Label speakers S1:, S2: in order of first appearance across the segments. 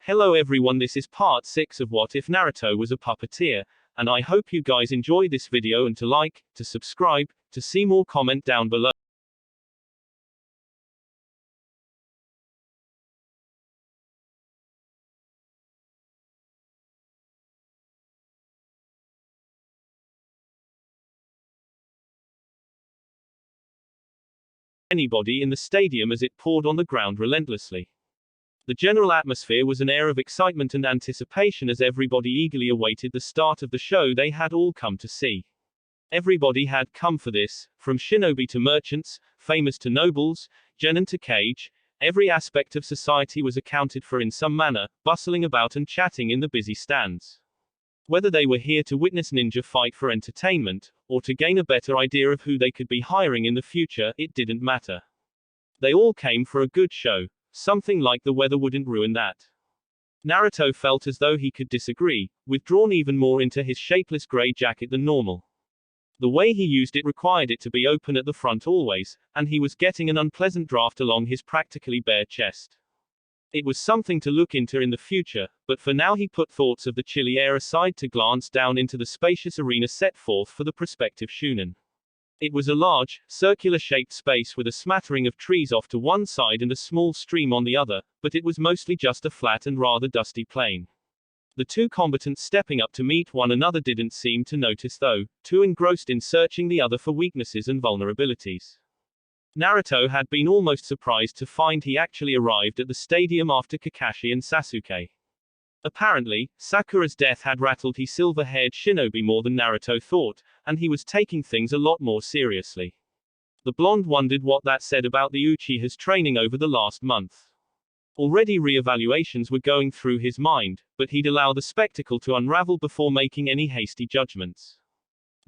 S1: Hello everyone, this is part 6 of What If Naruto Was a Puppeteer, and I hope you guys enjoy this video and to like, to subscribe, to see more, comment down below. Anybody in the stadium as it poured on the ground relentlessly. The general atmosphere was an air of excitement and anticipation as everybody eagerly awaited the start of the show they had all come to see. Everybody had come for this, from shinobi to merchants, famous to nobles, genin to cage. Every aspect of society was accounted for in some manner, bustling about and chatting in the busy stands. Whether they were here to witness ninja fight for entertainment, or to gain a better idea of who they could be hiring in the future, it didn't matter. They all came for a good show. Something like the weather wouldn't ruin that. Naruto felt as though he could disagree, withdrawn even more into his shapeless gray jacket than normal. The way he used it required it to be open at the front always, and he was getting an unpleasant draft along his practically bare chest. It was something to look into in the future, but for now he put thoughts of the chilly air aside to glance down into the spacious arena set forth for the prospective shunin. It was a large, circular-shaped space with a smattering of trees off to one side and a small stream on the other, but it was mostly just a flat and rather dusty plain. The two combatants stepping up to meet one another didn't seem to notice though, too engrossed in searching the other for weaknesses and vulnerabilities. Naruto had been almost surprised to find he actually arrived at the stadium after Kakashi and Sasuke. Apparently, Sakura's death had rattled his silver-haired shinobi more than Naruto thought, and he was taking things a lot more seriously. The blonde wondered what that said about the Uchiha's training over the last month. Already re-evaluations were going through his mind, but he'd allow the spectacle to unravel before making any hasty judgments.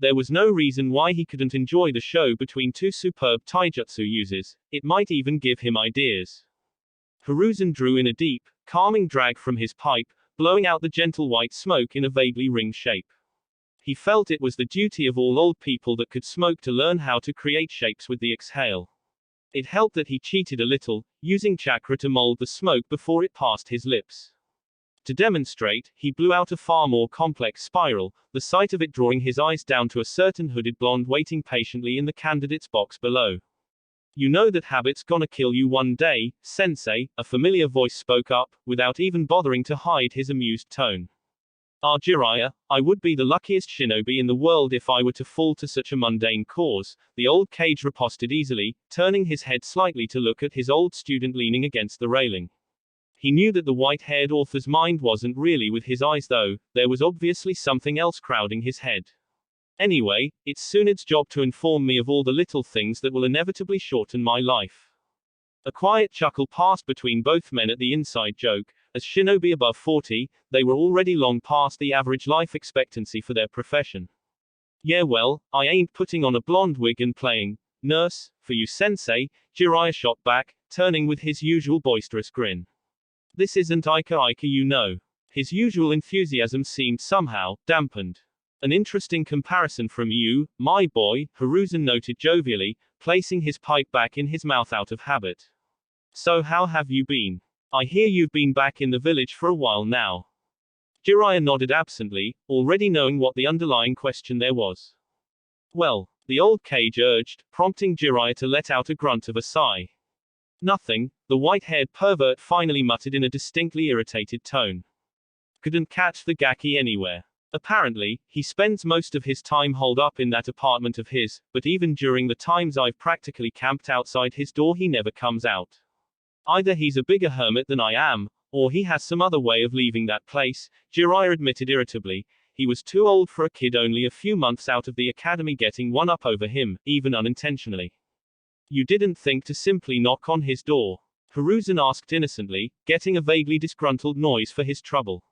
S1: There was no reason why he couldn't enjoy the show between two superb taijutsu users. It might even give him ideas. Hiruzen drew in a deep, calming drag from his pipe, blowing out the gentle white smoke in a vaguely ring shape. He felt it was the duty of all old people that could smoke to learn how to create shapes with the exhale. It helped that he cheated a little, using chakra to mold the smoke before it passed his lips. To demonstrate, he blew out a far more complex spiral, the sight of it drawing his eyes down to a certain hooded blonde waiting patiently in the candidate's box below. "You know that habit's gonna kill you one day, sensei," a familiar voice spoke up, without even bothering to hide his amused tone. "Ah, Jiraiya, I would be the luckiest shinobi in the world if I were to fall to such a mundane cause," the old cage riposted easily, turning his head slightly to look at his old student leaning against the railing. He knew that the white-haired author's mind wasn't really with his eyes though, there was obviously something else crowding his head. "Anyway, it's Tsunade's job to inform me of all the little things that will inevitably shorten my life." A quiet chuckle passed between both men at the inside joke. As shinobi above 40, they were already long past the average life expectancy for their profession. "Yeah well, I ain't putting on a blonde wig and playing nurse for you sensei," Jiraiya shot back, turning with his usual boisterous grin. "This isn't Ika you know." His usual enthusiasm seemed somehow dampened. "An interesting comparison from you, my boy," Hiruzen noted jovially, placing his pipe back in his mouth out of habit. "So how have you been? I hear you've been back in the village for a while now." Jiraiya nodded absently, already knowing what the underlying question there was. "Well," the old cage urged, prompting Jiraiya to let out a grunt of a sigh. "Nothing," the white-haired pervert finally muttered in a distinctly irritated tone. "Couldn't catch the gaki anywhere. Apparently, he spends most of his time holed up in that apartment of his, but even during the times I've practically camped outside his door he never comes out. Either he's a bigger hermit than I am, or he has some other way of leaving that place," Jiraiya admitted irritably. He was too old for a kid only a few months out of the academy getting one up over him, even unintentionally. "You didn't think to simply knock on his door?" Hiruzen asked innocently, getting a vaguely disgruntled noise for his trouble.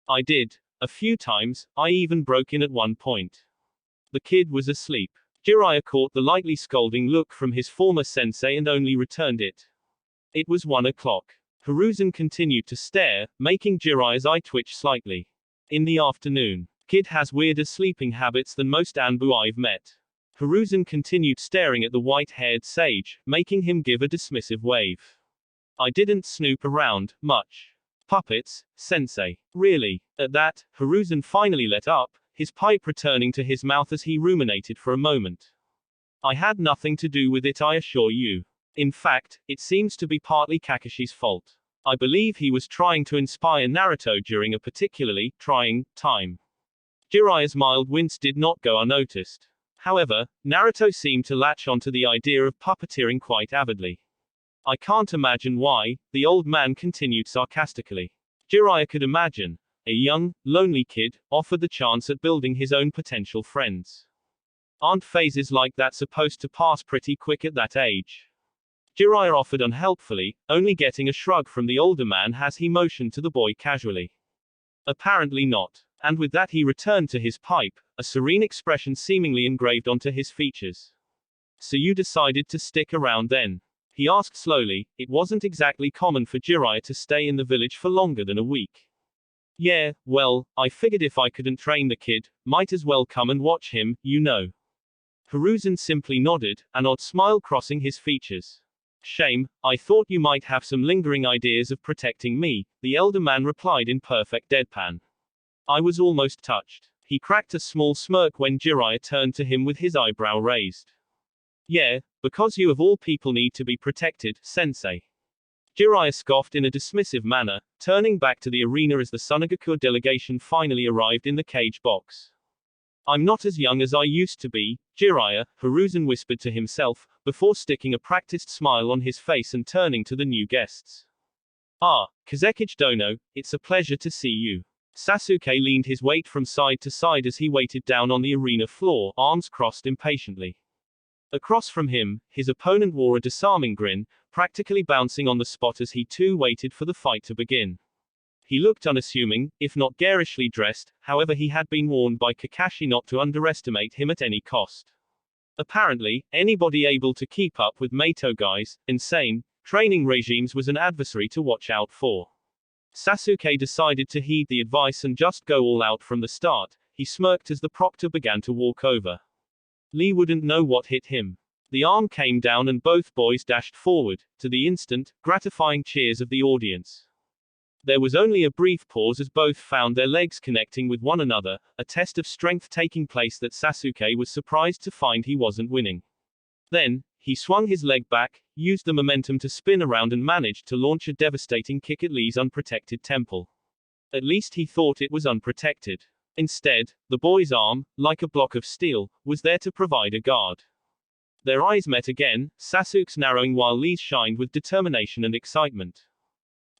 S1: "I did. A few times, I even broke in at one point." The kid was asleep. Jiraiya caught the lightly scolding look from his former sensei and only returned it. It was 1 o'clock. Hiruzen continued to stare, making Jiraiya's eye twitch slightly. "In the afternoon. Kid has weirder sleeping habits than most Anbu I've met." Hiruzen continued staring at the white-haired sage, making him give a dismissive wave. "I didn't snoop around much." Puppets, sensei. Really? At that, Hiruzen finally let up, his pipe returning to his mouth as he ruminated for a moment. I had nothing to do with it, I assure you. In fact, it seems to be partly Kakashi's fault. I believe he was trying to inspire Naruto during a particularly trying time. Jiraiya's mild wince did not go unnoticed. However, Naruto seemed to latch onto the idea of puppeteering quite avidly. I can't imagine why, the old man continued sarcastically. Jiraiya could imagine. A young, lonely kid, offered the chance at building his own potential friends. Aren't phases like that supposed to pass pretty quick at that age? Jiraiya offered unhelpfully, only getting a shrug from the older man as he motioned to the boy casually. Apparently not. And with that he returned to his pipe, a serene expression seemingly engraved onto his features. So you decided to stick around then? He asked slowly. It wasn't exactly common for Jiraiya to stay in the village for longer than a week. Yeah, well, I figured if I couldn't train the kid, might as well come and watch him, you know. Hiruzen simply nodded, an odd smile crossing his features. Shame, I thought you might have some lingering ideas of protecting me, the elder man replied in perfect deadpan. I was almost touched. He cracked a small smirk when Jiraiya turned to him with his eyebrow raised. Yeah, because you of all people need to be protected, sensei. Jiraiya scoffed in a dismissive manner, turning back to the arena as the Sunagaku delegation finally arrived in the cage box. I'm not as young as I used to be, Jiraiya, Hiruzen whispered to himself, before sticking a practiced smile on his face and turning to the new guests. Ah, Kazekage Dono, it's a pleasure to see you. Sasuke leaned his weight from side to side as he waited down on the arena floor, arms crossed impatiently. Across from him, his opponent wore a disarming grin, practically bouncing on the spot as he too waited for the fight to begin. He looked unassuming, if not garishly dressed, however he had been warned by Kakashi not to underestimate him at any cost. Apparently, anybody able to keep up with Meitogai's insane training regimes was an adversary to watch out for. Sasuke decided to heed the advice and just go all out from the start. He smirked as the proctor began to walk over. Lee wouldn't know what hit him. The arm came down and both boys dashed forward, to the instant, gratifying cheers of the audience. There was only a brief pause as both found their legs connecting with one another, a test of strength taking place that Sasuke was surprised to find he wasn't winning. Then, he swung his leg back, used the momentum to spin around and managed to launch a devastating kick at Lee's unprotected temple. At least he thought it was unprotected. Instead, the boy's arm, like a block of steel, was there to provide a guard. Their eyes met again, Sasuke's narrowing while Lee's shined with determination and excitement.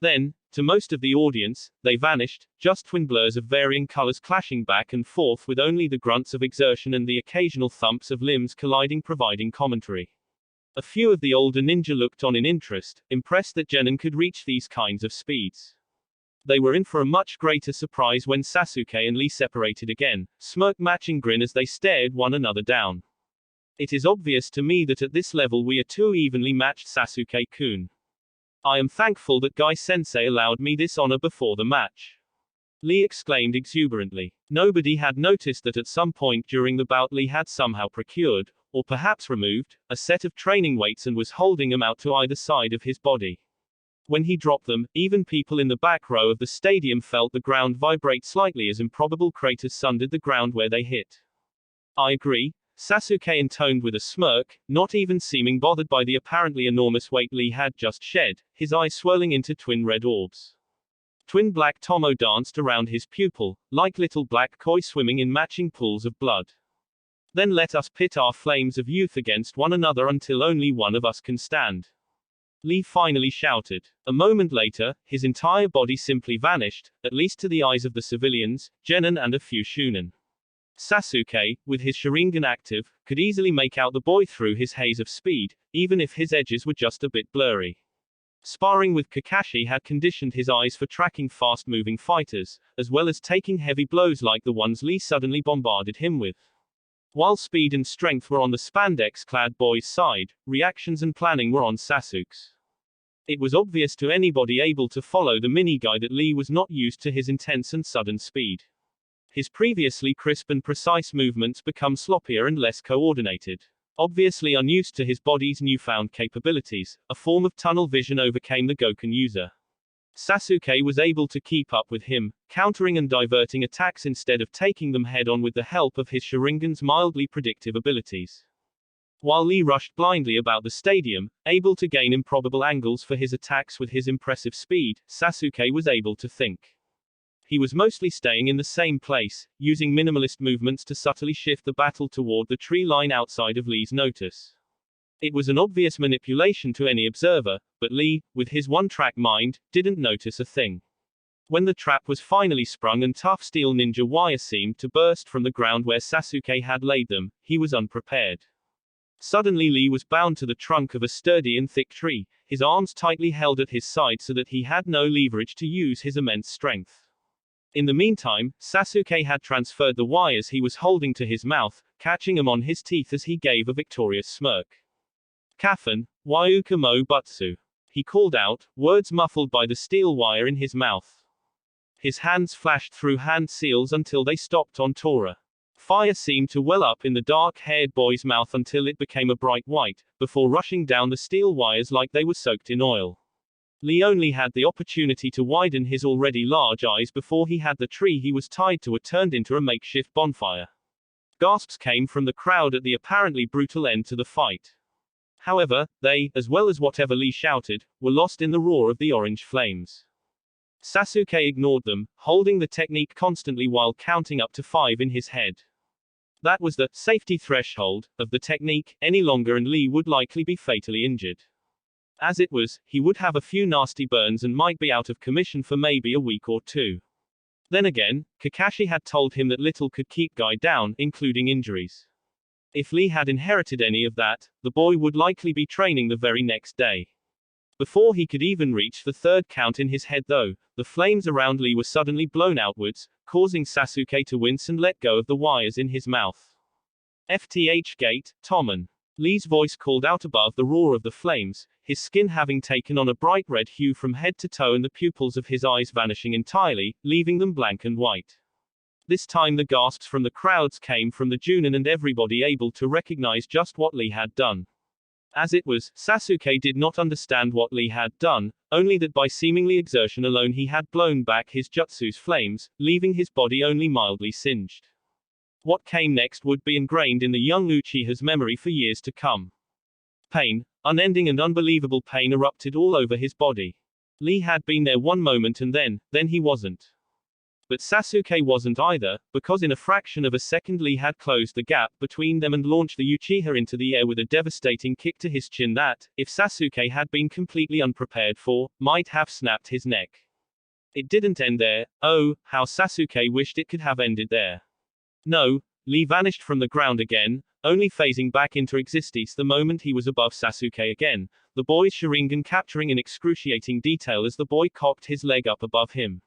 S1: Then, to most of the audience, they vanished, just twin blurs of varying colors clashing back and forth with only the grunts of exertion and the occasional thumps of limbs colliding providing commentary. A few of the older ninja looked on in interest, impressed that Genin could reach these kinds of speeds. They were in for a much greater surprise when Sasuke and Lee separated again, smirk-matching grin as they stared one another down. It is obvious to me that at this level we are too evenly matched, Sasuke-kun. I am thankful that Guy-sensei allowed me this honor before the match. Lee exclaimed exuberantly. Nobody had noticed that at some point during the bout Lee had somehow procured, or perhaps removed, a set of training weights and was holding them out to either side of his body. When he dropped them, even people in the back row of the stadium felt the ground vibrate slightly as improbable craters sundered the ground where they hit. I agree, Sasuke intoned with a smirk, not even seeming bothered by the apparently enormous weight Lee had just shed, his eyes swirling into twin red orbs. Twin black tomo danced around his pupil, like little black koi swimming in matching pools of blood. Then let us pit our flames of youth against one another until only one of us can stand. Lee finally shouted. A moment later, his entire body simply vanished, at least to the eyes of the civilians, Genin and a few Shunin. Sasuke, with his Sharingan active, could easily make out the boy through his haze of speed, even if his edges were just a bit blurry. Sparring with Kakashi had conditioned his eyes for tracking fast-moving fighters, as well as taking heavy blows like the ones Lee suddenly bombarded him with. While speed and strength were on the spandex-clad boy's side, reactions and planning were on Sasuke's. It was obvious to anybody able to follow the mini-guy that Lee was not used to his intense and sudden speed. His previously crisp and precise movements become sloppier and less coordinated. Obviously unused to his body's newfound capabilities, a form of tunnel vision overcame the Goken user. Sasuke was able to keep up with him, countering and diverting attacks instead of taking them head-on with the help of his Sharingan's mildly predictive abilities. While Lee rushed blindly about the stadium, able to gain improbable angles for his attacks with his impressive speed, Sasuke was able to think. He was mostly staying in the same place, using minimalist movements to subtly shift the battle toward the tree line outside of Lee's notice. It was an obvious manipulation to any observer, but Lee, with his one-track mind, didn't notice a thing. When the trap was finally sprung and tough steel ninja wire seemed to burst from the ground where Sasuke had laid them, he was unprepared. Suddenly Lee was bound to the trunk of a sturdy and thick tree, his arms tightly held at his side so that he had no leverage to use his immense strength. In the meantime, Sasuke had transferred the wires he was holding to his mouth, catching them on his teeth as he gave a victorious smirk. Kafun, Wyuka mo butsu. He called out, words muffled by the steel wire in his mouth. His hands flashed through hand seals until they stopped on Tora. Fire seemed to well up in the dark-haired boy's mouth until it became a bright white, before rushing down the steel wires like they were soaked in oil. Lee only had the opportunity to widen his already large eyes before he had the tree he was tied to turned into a makeshift bonfire. Gasps came from the crowd at the apparently brutal end to the fight. However, they, as well as whatever Lee shouted, were lost in the roar of the orange flames. Sasuke ignored them, holding the technique constantly while counting up to 5 in his head. That was the safety threshold of the technique. Any longer and Lee would likely be fatally injured. As it was, he would have a few nasty burns and might be out of commission for maybe a week or two. Then again, Kakashi had told him that little could keep Guy down, including injuries. If Lee had inherited any of that, the boy would likely be training the very next day. Before he could even reach the third count in his head though, the flames around Lee were suddenly blown outwards, causing Sasuke to wince and let go of the wires in his mouth. FTH gate, Tommen. Lee's voice called out above the roar of the flames, his skin having taken on a bright red hue from head to toe and the pupils of his eyes vanishing entirely, leaving them blank and white. This time the gasps from the crowds came from the Junin and everybody able to recognize just what Lee had done. As it was, Sasuke did not understand what Lee had done, only that by seemingly exertion alone he had blown back his jutsu's flames, leaving his body only mildly singed. What came next would be ingrained in the young Uchiha's memory for years to come. Pain, unending and unbelievable pain erupted all over his body. Lee had been there one moment and then he wasn't. But Sasuke wasn't either, because in a fraction of a second Lee had closed the gap between them and launched the Uchiha into the air with a devastating kick to his chin that, if Sasuke had been completely unprepared for, might have snapped his neck. It didn't end there. Oh, how Sasuke wished it could have ended there. No, Lee vanished from the ground again, only phasing back into existence the moment he was above Sasuke again, the boy's Sharingan capturing in excruciating detail as the boy cocked his leg up above him.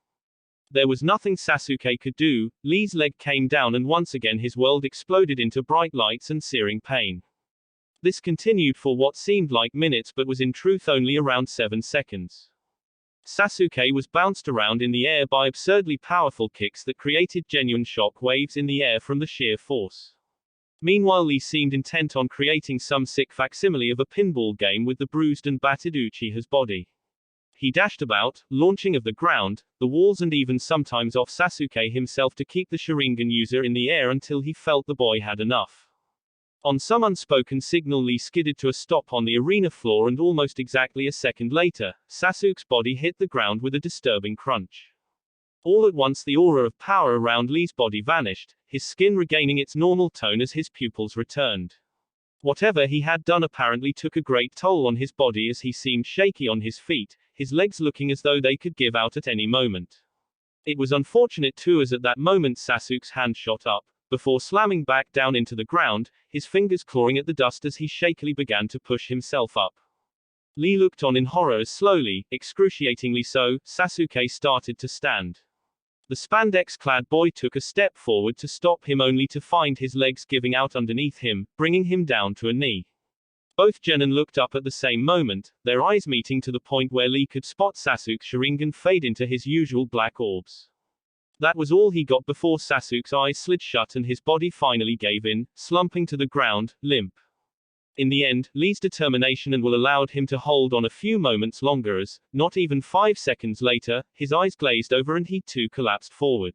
S1: There was nothing Sasuke could do. Lee's leg came down and once again his world exploded into bright lights and searing pain. This continued for what seemed like minutes but was in truth only around 7 seconds. Sasuke was bounced around in the air by absurdly powerful kicks that created genuine shock waves in the air from the sheer force. Meanwhile Lee seemed intent on creating some sick facsimile of a pinball game with the bruised and battered Uchiha's body. He dashed about, launching of the ground, the walls and even sometimes off Sasuke himself to keep the Sharingan user in the air until he felt the boy had enough. On some unspoken signal Lee skidded to a stop on the arena floor and almost exactly a second later, Sasuke's body hit the ground with a disturbing crunch. All at once the aura of power around Lee's body vanished, his skin regaining its normal tone as his pupils returned. Whatever he had done apparently took a great toll on his body as he seemed shaky on his feet, his legs looking as though they could give out at any moment. It was unfortunate too as at that moment Sasuke's hand shot up, before slamming back down into the ground, his fingers clawing at the dust as he shakily began to push himself up. Lee looked on in horror as slowly, excruciatingly so, Sasuke started to stand. The spandex-clad boy took a step forward to stop him only to find his legs giving out underneath him, bringing him down to a knee. Both genin looked up at the same moment, their eyes meeting to the point where Lee could spot Sasuke's Sharingan fade into his usual black orbs. That was all he got before Sasuke's eyes slid shut and his body finally gave in, slumping to the ground, limp. In the end, Lee's determination and will allowed him to hold on a few moments longer as, not even 5 seconds later, his eyes glazed over and he too collapsed forward.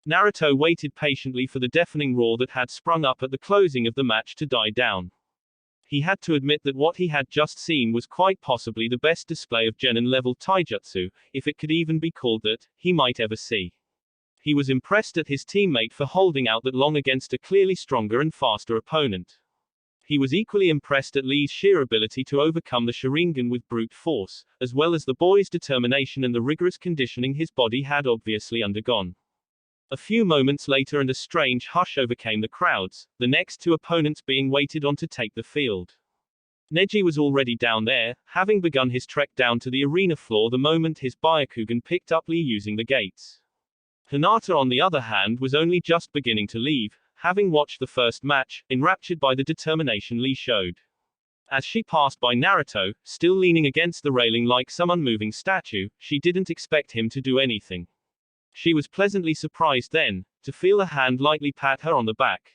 S1: Naruto waited patiently for the deafening roar that had sprung up at the closing of the match to die down. He had to admit that what he had just seen was quite possibly the best display of genin-level taijutsu, if it could even be called that, he might ever see. He was impressed at his teammate for holding out that long against a clearly stronger and faster opponent. He was equally impressed at Lee's sheer ability to overcome the Sharingan with brute force, as well as the boy's determination and the rigorous conditioning his body had obviously undergone. A few moments later and a strange hush overcame the crowds, the next two opponents being waited on to take the field. Neji was already down there, having begun his trek down to the arena floor the moment his Byakugan picked up Lee using the gates. Hinata on the other hand was only just beginning to leave, having watched the first match, enraptured by the determination Lee showed. As she passed by Naruto, still leaning against the railing like some unmoving statue, she didn't expect him to do anything. She was pleasantly surprised then, to feel a hand lightly pat her on the back.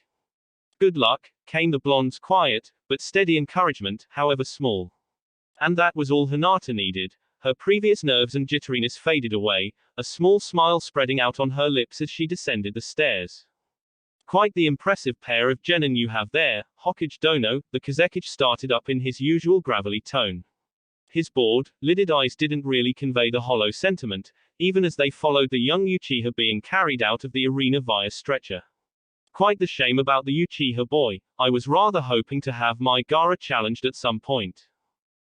S1: Good luck, came the blonde's quiet, but steady encouragement, however small. And that was all Hinata needed. Her previous nerves and jitteriness faded away, a small smile spreading out on her lips as she descended the stairs. Quite the impressive pair of genin you have there, Hokage Dono, the Kazekage started up in his usual gravelly tone. His bored, lidded eyes didn't really convey the hollow sentiment, even as they followed the young Uchiha being carried out of the arena via stretcher. Quite the shame about the Uchiha boy, I was rather hoping to have my Gaara challenged at some point.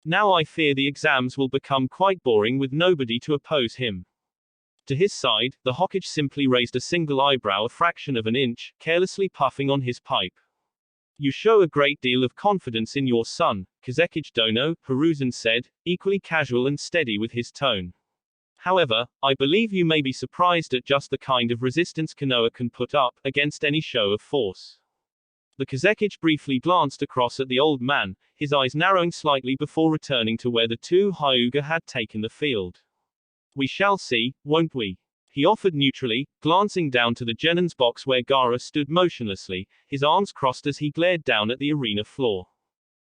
S1: Now I fear the exams will become quite boring with nobody to oppose him. To his side, the Hokage simply raised a single eyebrow a fraction of an inch, carelessly puffing on his pipe. You show a great deal of confidence in your son, Kazekage Dono, Hiruzen said, equally casual and steady with his tone. However, I believe you may be surprised at just the kind of resistance Konoha can put up against any show of force. The Kazekage briefly glanced across at the old man, his eyes narrowing slightly before returning to where the two Hyuga had taken the field. We shall see, won't we? He offered neutrally, glancing down to the Genin's box where Gaara stood motionlessly, his arms crossed as he glared down at the arena floor.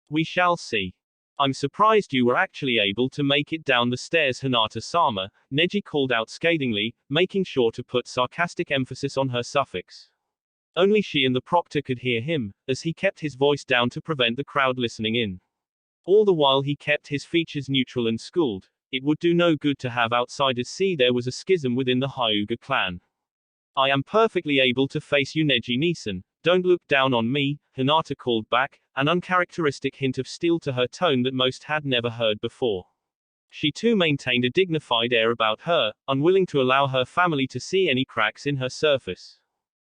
S1: We shall see. I'm surprised you were actually able to make it down the stairs, Hinata-sama, Neji called out scathingly, making sure to put sarcastic emphasis on her suffix. Only she and the proctor could hear him, as he kept his voice down to prevent the crowd listening in. All the while he kept his features neutral and schooled. It would do no good to have outsiders see there was a schism within the Hyuga clan. I am perfectly able to face you, Neji-san. Don't look down on me, Hinata called back, an uncharacteristic hint of steel to her tone that most had never heard before. She too maintained a dignified air about her, unwilling to allow her family to see any cracks in her surface.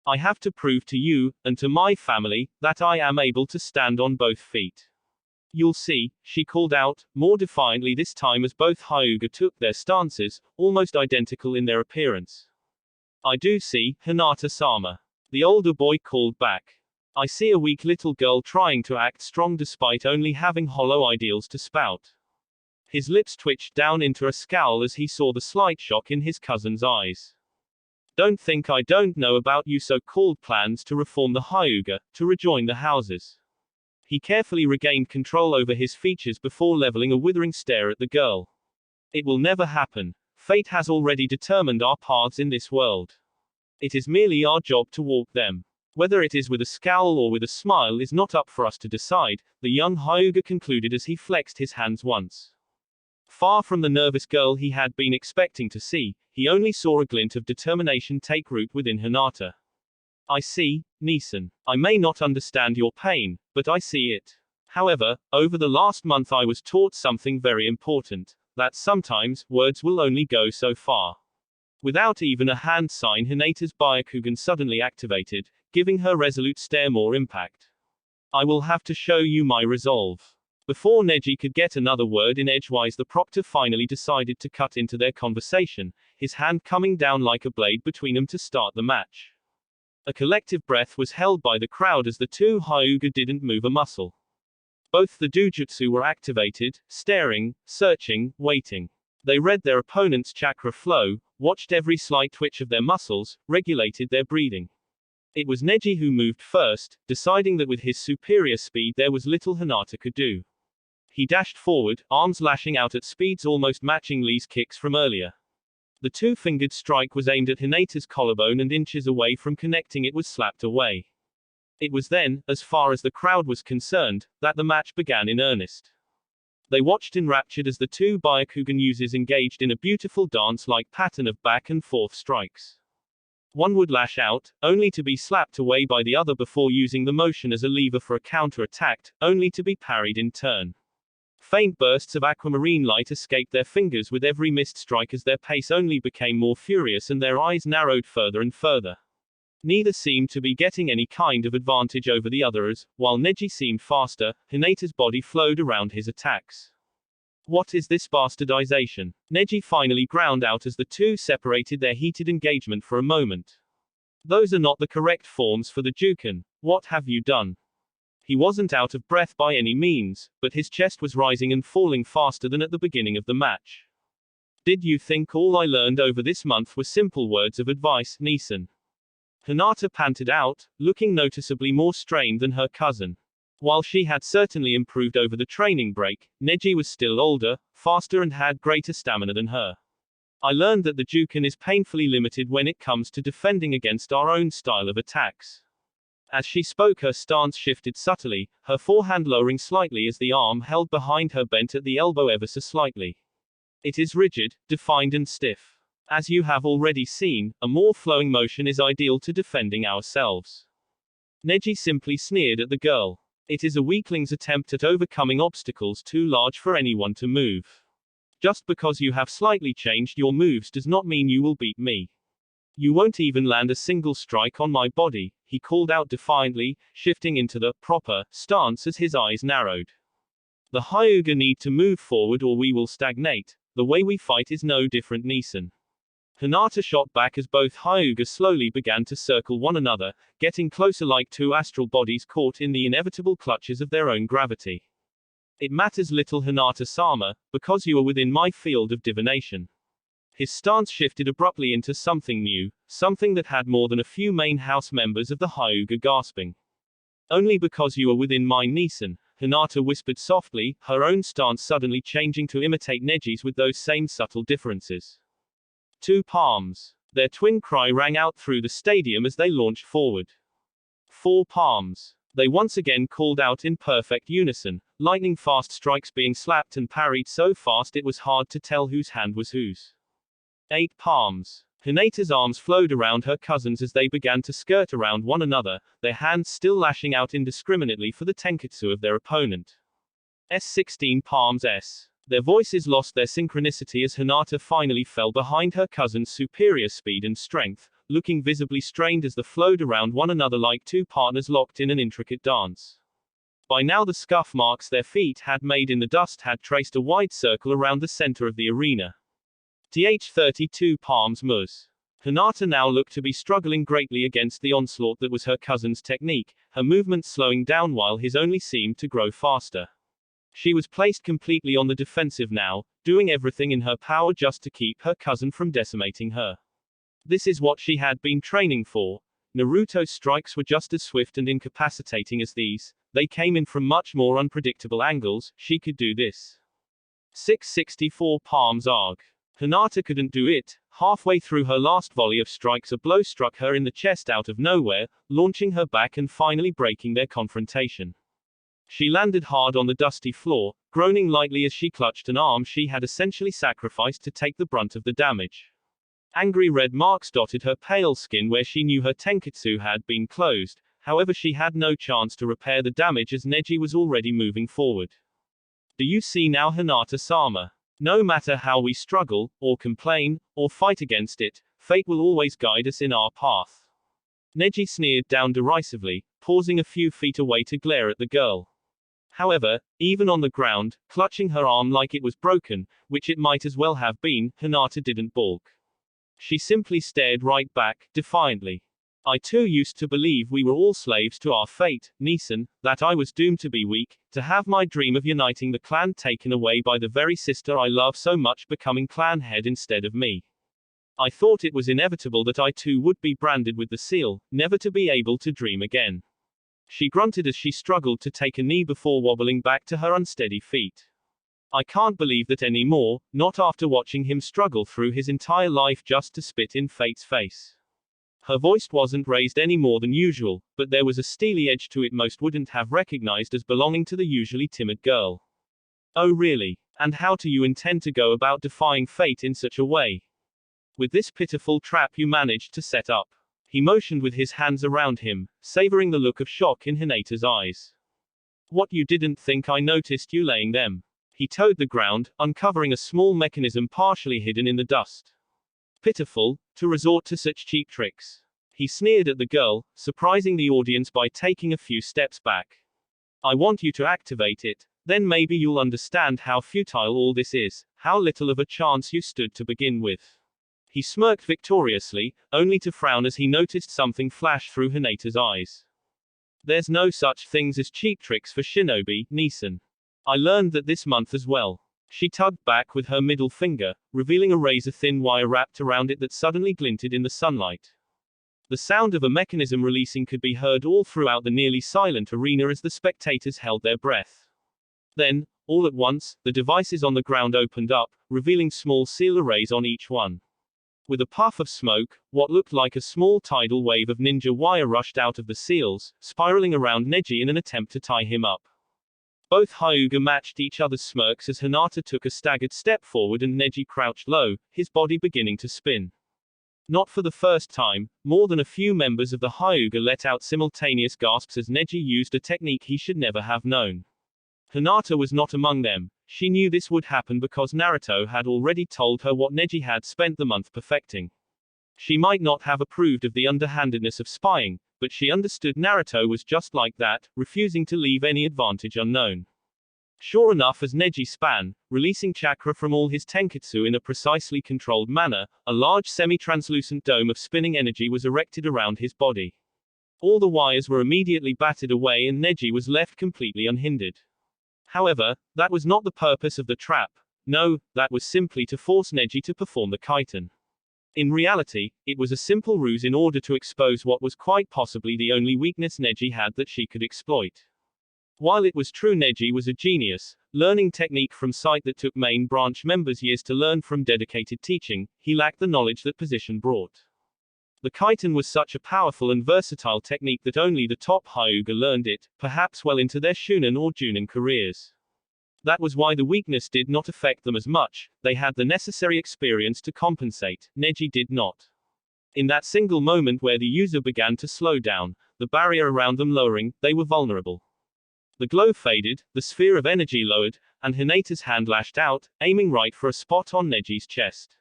S1: I have to prove to you, and to my family, that I am able to stand on both feet. You'll see, she called out, more defiantly this time as both Hyuga took their stances, almost identical in their appearance. I do see, Hinata-sama. The older boy called back. I see a weak little girl trying to act strong despite only having hollow ideals to spout. His lips twitched down into a scowl as he saw the slight shock in his cousin's eyes. Don't think I don't know about you so-called plans to reform the Hyuga, to rejoin the houses. He carefully regained control over his features before leveling a withering stare at the girl. It will never happen. Fate has already determined our paths in this world. It is merely our job to walk them. Whether it is with a scowl or with a smile is not up for us to decide, the young Hyuga concluded as he flexed his hands once. Far from the nervous girl he had been expecting to see, he only saw a glint of determination take root within Hinata. I see, Nisan. I may not understand your pain, but I see it. However, over the last month I was taught something very important, that sometimes, words will only go so far. Without even a hand sign, Hinata's Byakugan suddenly activated, giving her resolute stare more impact. I will have to show you my resolve. Before Neji could get another word in edgewise, the proctor finally decided to cut into their conversation, his hand coming down like a blade between them to start the match. A collective breath was held by the crowd as the two Hyuga didn't move a muscle. Both the Dujutsu were activated, staring, searching, waiting. They read their opponent's chakra flow, watched every slight twitch of their muscles, regulated their breathing. It was Neji who moved first, deciding that with his superior speed there was little Hinata could do. He dashed forward, arms lashing out at speeds almost matching Lee's kicks from earlier. The two-fingered strike was aimed at Hinata's collarbone and inches away from connecting it was slapped away. It was then, as far as the crowd was concerned, that the match began in earnest. They watched enraptured as the two Byakugan users engaged in a beautiful dance-like pattern of back-and-forth strikes. One would lash out, only to be slapped away by the other before using the motion as a lever for a counter-attack, only to be parried in turn. Faint bursts of aquamarine light escaped their fingers with every missed strike as their pace only became more furious and their eyes narrowed further and further. Neither seemed to be getting any kind of advantage over the other as, while Neji seemed faster, Hinata's body flowed around his attacks. What is this bastardization? Neji finally ground out as the two separated their heated engagement for a moment. Those are not the correct forms for the Juken. What have you done? He wasn't out of breath by any means, but his chest was rising and falling faster than at the beginning of the match. Did you think all I learned over this month were simple words of advice, Neeson? Hinata panted out, looking noticeably more strained than her cousin. While she had certainly improved over the training break, Neji was still older, faster and had greater stamina than her. I learned that the Juken is painfully limited when it comes to defending against our own style of attacks. As she spoke, her stance shifted subtly, her forehand lowering slightly as the arm held behind her bent at the elbow ever so slightly. It is rigid, defined and stiff. As you have already seen, a more flowing motion is ideal to defending ourselves. Neji simply sneered at the girl. It is a weakling's attempt at overcoming obstacles too large for anyone to move. Just because you have slightly changed your moves does not mean you will beat me. You won't even land a single strike on my body, he called out defiantly, shifting into the proper stance as his eyes narrowed. The Hyuga need to move forward or we will stagnate. The way we fight is no different, Neeson. Hinata shot back as both Hyuga slowly began to circle one another, getting closer like two astral bodies caught in the inevitable clutches of their own gravity. It matters little, Hinata-sama, because you are within my field of divination. His stance shifted abruptly into something new, something that had more than a few main house members of the Hyuga gasping. Only because you are within my Neeson, Hinata whispered softly, her own stance suddenly changing to imitate Neji's with those same subtle differences. Two palms. Their twin cry rang out through the stadium as they launched forward. 4 palms. They once again called out in perfect unison, lightning-fast strikes being slapped and parried so fast it was hard to tell whose hand was whose. 8 palms. Hinata's arms flowed around her cousins as they began to skirt around one another, their hands still lashing out indiscriminately for the tenketsu of their opponent. 16 palms. Their voices lost their synchronicity as Hinata finally fell behind her cousin's superior speed and strength, looking visibly strained as they flowed around one another like two partners locked in an intricate dance. By now the scuff marks their feet had made in the dust had traced a wide circle around the center of the arena. 32 palms mus. Hinata now looked to be struggling greatly against the onslaught that was her cousin's technique, her movements slowing down while his only seemed to grow faster. She was placed completely on the defensive now, doing everything in her power just to keep her cousin from decimating her. This is what she had been training for. Naruto's strikes were just as swift and incapacitating as these, they came in from much more unpredictable angles, she could do this. 664 palms arg. Hinata couldn't do it. Halfway through her last volley of strikes a blow struck her in the chest out of nowhere, launching her back and finally breaking their confrontation. She landed hard on the dusty floor, groaning lightly as she clutched an arm she had essentially sacrificed to take the brunt of the damage. Angry red marks dotted her pale skin where she knew her tenketsu had been closed, however she had no chance to repair the damage as Neji was already moving forward. Do you see now, Hinata-sama? No matter how we struggle, or complain, or fight against it, fate will always guide us in our path. Neji sneered down derisively, pausing a few feet away to glare at the girl. However, even on the ground, clutching her arm like it was broken, which it might as well have been, Hinata didn't balk. She simply stared right back, defiantly. I too used to believe we were all slaves to our fate, Neeson, that I was doomed to be weak, to have my dream of uniting the clan taken away by the very sister I love so much becoming clan head instead of me. I thought it was inevitable that I too would be branded with the seal, never to be able to dream again. She grunted as she struggled to take a knee before wobbling back to her unsteady feet. I can't believe that anymore, not after watching him struggle through his entire life just to spit in fate's face. Her voice wasn't raised any more than usual, but there was a steely edge to it most wouldn't have recognized as belonging to the usually timid girl. Oh really? And how do you intend to go about defying fate in such a way? With this pitiful trap you managed to set up. He motioned with his hands around him, savoring the look of shock in Hinata's eyes. What, you didn't think I noticed you laying them? He toed the ground, uncovering a small mechanism partially hidden in the dust. Pitiful, to resort to such cheap tricks. He sneered at the girl, surprising the audience by taking a few steps back. I want you to activate it, then maybe you'll understand how futile all this is, how little of a chance you stood to begin with. He smirked victoriously, only to frown as he noticed something flash through Hinata's eyes. There's no such things as cheap tricks for shinobi, Neeson. I learned that this month as well. She tugged back with her middle finger, revealing a razor-thin wire wrapped around it that suddenly glinted in the sunlight. The sound of a mechanism releasing could be heard all throughout the nearly silent arena as the spectators held their breath. Then, all at once, the devices on the ground opened up, revealing small seal arrays on each one. With a puff of smoke, what looked like a small tidal wave of ninja wire rushed out of the seals, spiraling around Neji in an attempt to tie him up. Both Hyuga matched each other's smirks as Hinata took a staggered step forward and Neji crouched low, his body beginning to spin. Not for the first time, more than a few members of the Hyuga let out simultaneous gasps as Neji used a technique he should never have known. Hinata was not among them. She knew this would happen because Naruto had already told her what Neji had spent the month perfecting. She might not have approved of the underhandedness of spying, but she understood Naruto was just like that, refusing to leave any advantage unknown. Sure enough, as Neji span, releasing chakra from all his tenketsu in a precisely controlled manner, a large semi-translucent dome of spinning energy was erected around his body. All the wires were immediately batted away and Neji was left completely unhindered. However, that was not the purpose of the trap. No, that was simply to force Neji to perform the kaitan. In reality, it was a simple ruse in order to expose what was quite possibly the only weakness Neji had that she could exploit. While it was true Neji was a genius, learning technique from sight that took main branch members years to learn from dedicated teaching, he lacked the knowledge that position brought. The kaitan was such a powerful and versatile technique that only the top Hyuga learned it, perhaps well into their Shunin or Junin careers. That was why the weakness did not affect them as much. They had the necessary experience to compensate. Neji did not. In that single moment where the user began to slow down, the barrier around them lowering, they were vulnerable. The glow faded, the sphere of energy lowered, and Hinata's hand lashed out, aiming right for a spot on Neji's chest.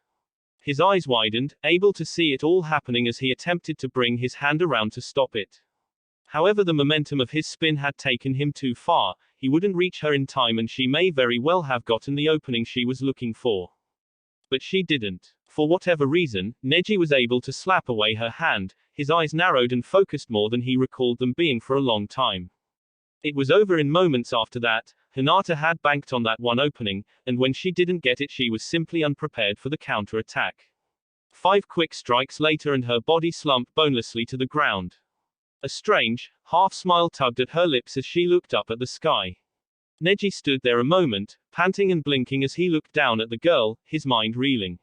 S1: His eyes widened, able to see it all happening as he attempted to bring his hand around to stop it. However, the momentum of his spin had taken him too far. He wouldn't reach her in time and she may very well have gotten the opening she was looking for. But she didn't. For whatever reason, Neji was able to slap away her hand, his eyes narrowed and focused more than he recalled them being for a long time. It was over in moments after that. Hinata had banked on that one opening, and when she didn't get it she was simply unprepared for the counter-attack. 5 quick strikes later and her body slumped bonelessly to the ground. A strange, half-smile tugged at her lips as she looked up at the sky. Neji stood there a moment, panting and blinking as he looked down at the girl, his mind reeling.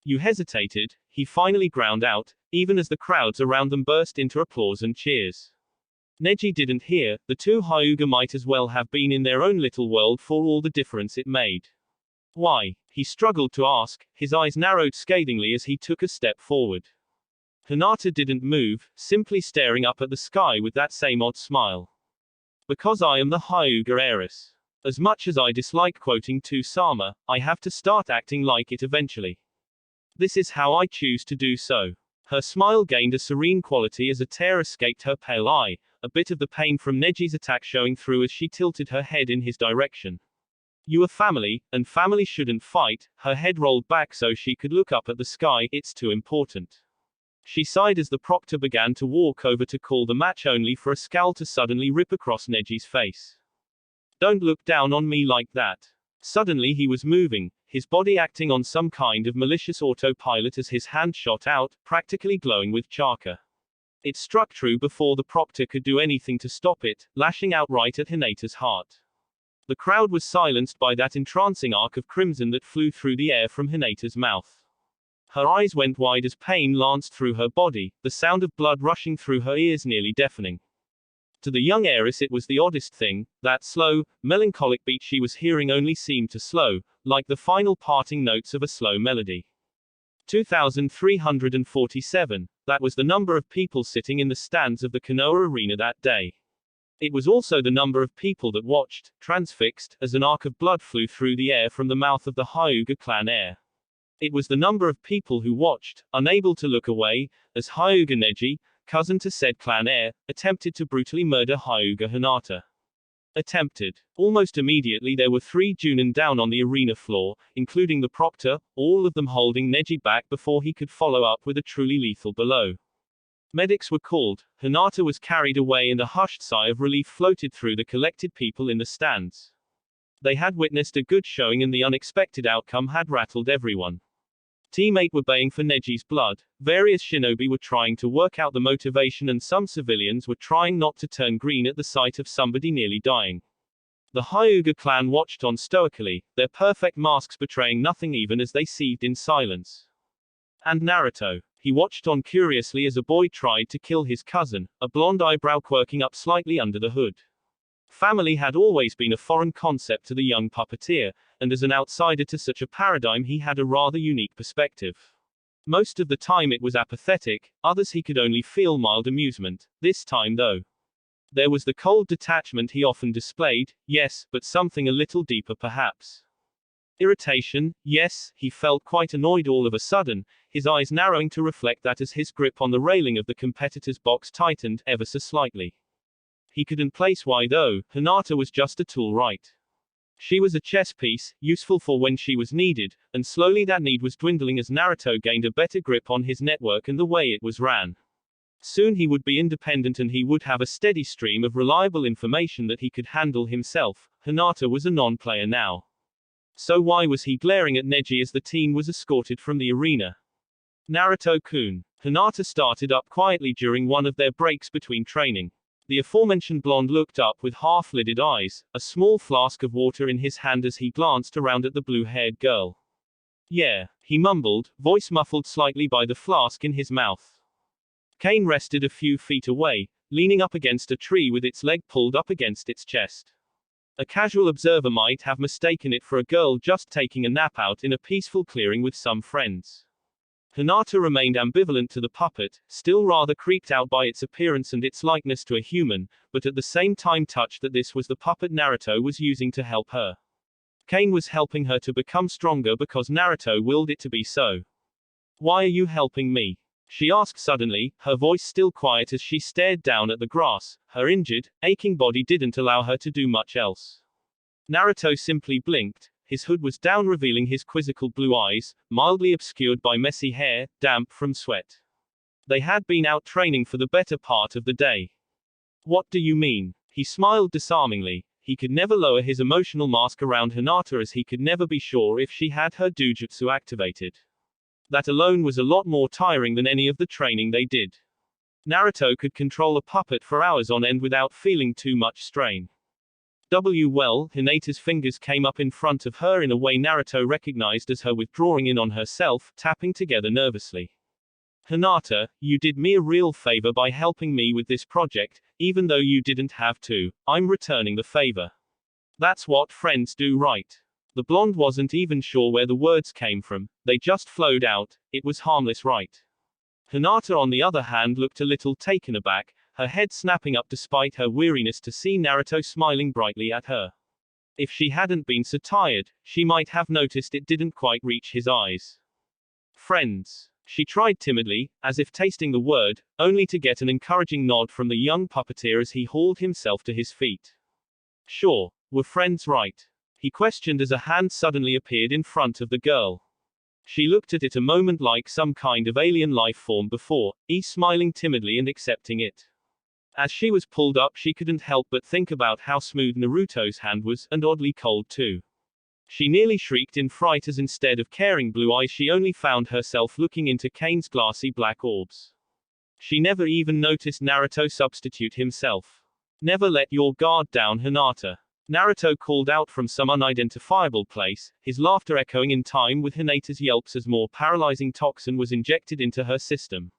S1: You hesitated, he finally ground out, even as the crowds around them burst into applause and cheers. Neji didn't hear. The two Hyuga might as well have been in their own little world for all the difference it made. Why? He struggled to ask, his eyes narrowed scathingly as he took a step forward. Hinata didn't move, simply staring up at the sky with that same odd smile. Because I am the Hyuga heiress. As much as I dislike quoting to Sama, I have to start acting like it eventually. This is how I choose to do so. Her smile gained a serene quality as a tear escaped her pale eye, a bit of the pain from Neji's attack showing through as she tilted her head in his direction. You are family, and family shouldn't fight. Her head rolled back so she could look up at the sky. It's too important. She sighed as the proctor began to walk over to call the match only for a scowl to suddenly rip across Neji's face. Don't look down on me like that. Suddenly he was moving, his body acting on some kind of malicious autopilot as his hand shot out, practically glowing with chakra. It struck true before the Puppeteer could do anything to stop it, lashing out right at Hinata's heart. The crowd was silenced by that entrancing arc of crimson that flew through the air from Hinata's mouth. Her eyes went wide as pain lanced through her body, the sound of blood rushing through her ears nearly deafening. To the young heiress it was the oddest thing, that slow, melancholic beat she was hearing only seemed to slow, like the final parting notes of a slow melody. 2,347. That was the number of people sitting in the stands of the Konoha arena that day. It was also the number of people that watched, transfixed, as an arc of blood flew through the air from the mouth of the Hyuga clan heir. It was the number of people who watched, unable to look away, as Hyuga Neji, cousin to said clan heir, attempted to brutally murder Hyuga Hinata. Attempted. Almost immediately there were 3 Junin down on the arena floor, including the Proctor, all of them holding Neji back before he could follow up with a truly lethal blow. Medics were called, Hinata was carried away and a hushed sigh of relief floated through the collected people in the stands. They had witnessed a good showing and the unexpected outcome had rattled everyone. Team 8 were baying for Neji's blood, various shinobi were trying to work out the motivation and some civilians were trying not to turn green at the sight of somebody nearly dying. The Hyuga clan watched on stoically, their perfect masks betraying nothing even as they seethed in silence. And Naruto. He watched on curiously as a boy tried to kill his cousin, a blonde eyebrow quirking up slightly under the hood. Family had always been a foreign concept to the young puppeteer, and as an outsider to such a paradigm he had a rather unique perspective. Most of the time it was apathetic, others he could only feel mild amusement. This time though, there was the cold detachment he often displayed, yes, but something a little deeper perhaps. Irritation, yes, he felt quite annoyed all of a sudden, his eyes narrowing to reflect that as his grip on the railing of the competitor's box tightened, ever so slightly. He couldn't place why though, Hinata was just a tool, right? She was a chess piece, useful for when she was needed, and slowly that need was dwindling as Naruto gained a better grip on his network and the way it was ran. Soon he would be independent and he would have a steady stream of reliable information that he could handle himself. Hinata was a non-player now. So why was he glaring at Neji as the teen was escorted from the arena? Naruto-kun. Hinata started up quietly during one of their breaks between training. The aforementioned blonde looked up with half-lidded eyes, a small flask of water in his hand as he glanced around at the blue-haired girl. Yeah, he mumbled, voice muffled slightly by the flask in his mouth. Kane rested a few feet away, leaning up against a tree with its leg pulled up against its chest. A casual observer might have mistaken it for a girl just taking a nap out in a peaceful clearing with some friends. Hinata remained ambivalent to the puppet, still rather creeped out by its appearance and its likeness to a human, but at the same time touched that this was the puppet Naruto was using to help her. Kane was helping her to become stronger because Naruto willed it to be so. Why are you helping me? She asked suddenly, her voice still quiet as she stared down at the grass. Her injured, aching body didn't allow her to do much else. Naruto simply blinked. His hood was down revealing his quizzical blue eyes, mildly obscured by messy hair, damp from sweat. They had been out training for the better part of the day. What do you mean? He smiled disarmingly. He could never lower his emotional mask around Hinata as he could never be sure if she had her dojutsu activated. That alone was a lot more tiring than any of the training they did. Naruto could control a puppet for hours on end without feeling too much strain. Well, Hinata's fingers came up in front of her in a way Naruto recognized as her withdrawing in on herself, tapping together nervously. Hinata, you did me a real favor by helping me with this project, even though you didn't have to. I'm returning the favor. That's what friends do, right? The blonde wasn't even sure where the words came from, they just flowed out. It was harmless, right? Hinata on the other hand looked a little taken aback, her head snapping up despite her weariness to see Naruto smiling brightly at her. If she hadn't been so tired, she might have noticed it didn't quite reach his eyes. Friends. She tried timidly, as if tasting the word, only to get an encouraging nod from the young puppeteer as he hauled himself to his feet. Sure, we're friends, right? He questioned as a hand suddenly appeared in front of the girl. She looked at it a moment like some kind of alien life form before, smiling timidly and accepting it. As she was pulled up she couldn't help but think about how smooth Naruto's hand was, and oddly cold too. She nearly shrieked in fright as instead of caring blue eyes she only found herself looking into Kane's glassy black orbs. She never even noticed Naruto substitute himself. Never let your guard down, Hinata. Naruto called out from some unidentifiable place, his laughter echoing in time with Hinata's yelps as more paralyzing toxin was injected into her system.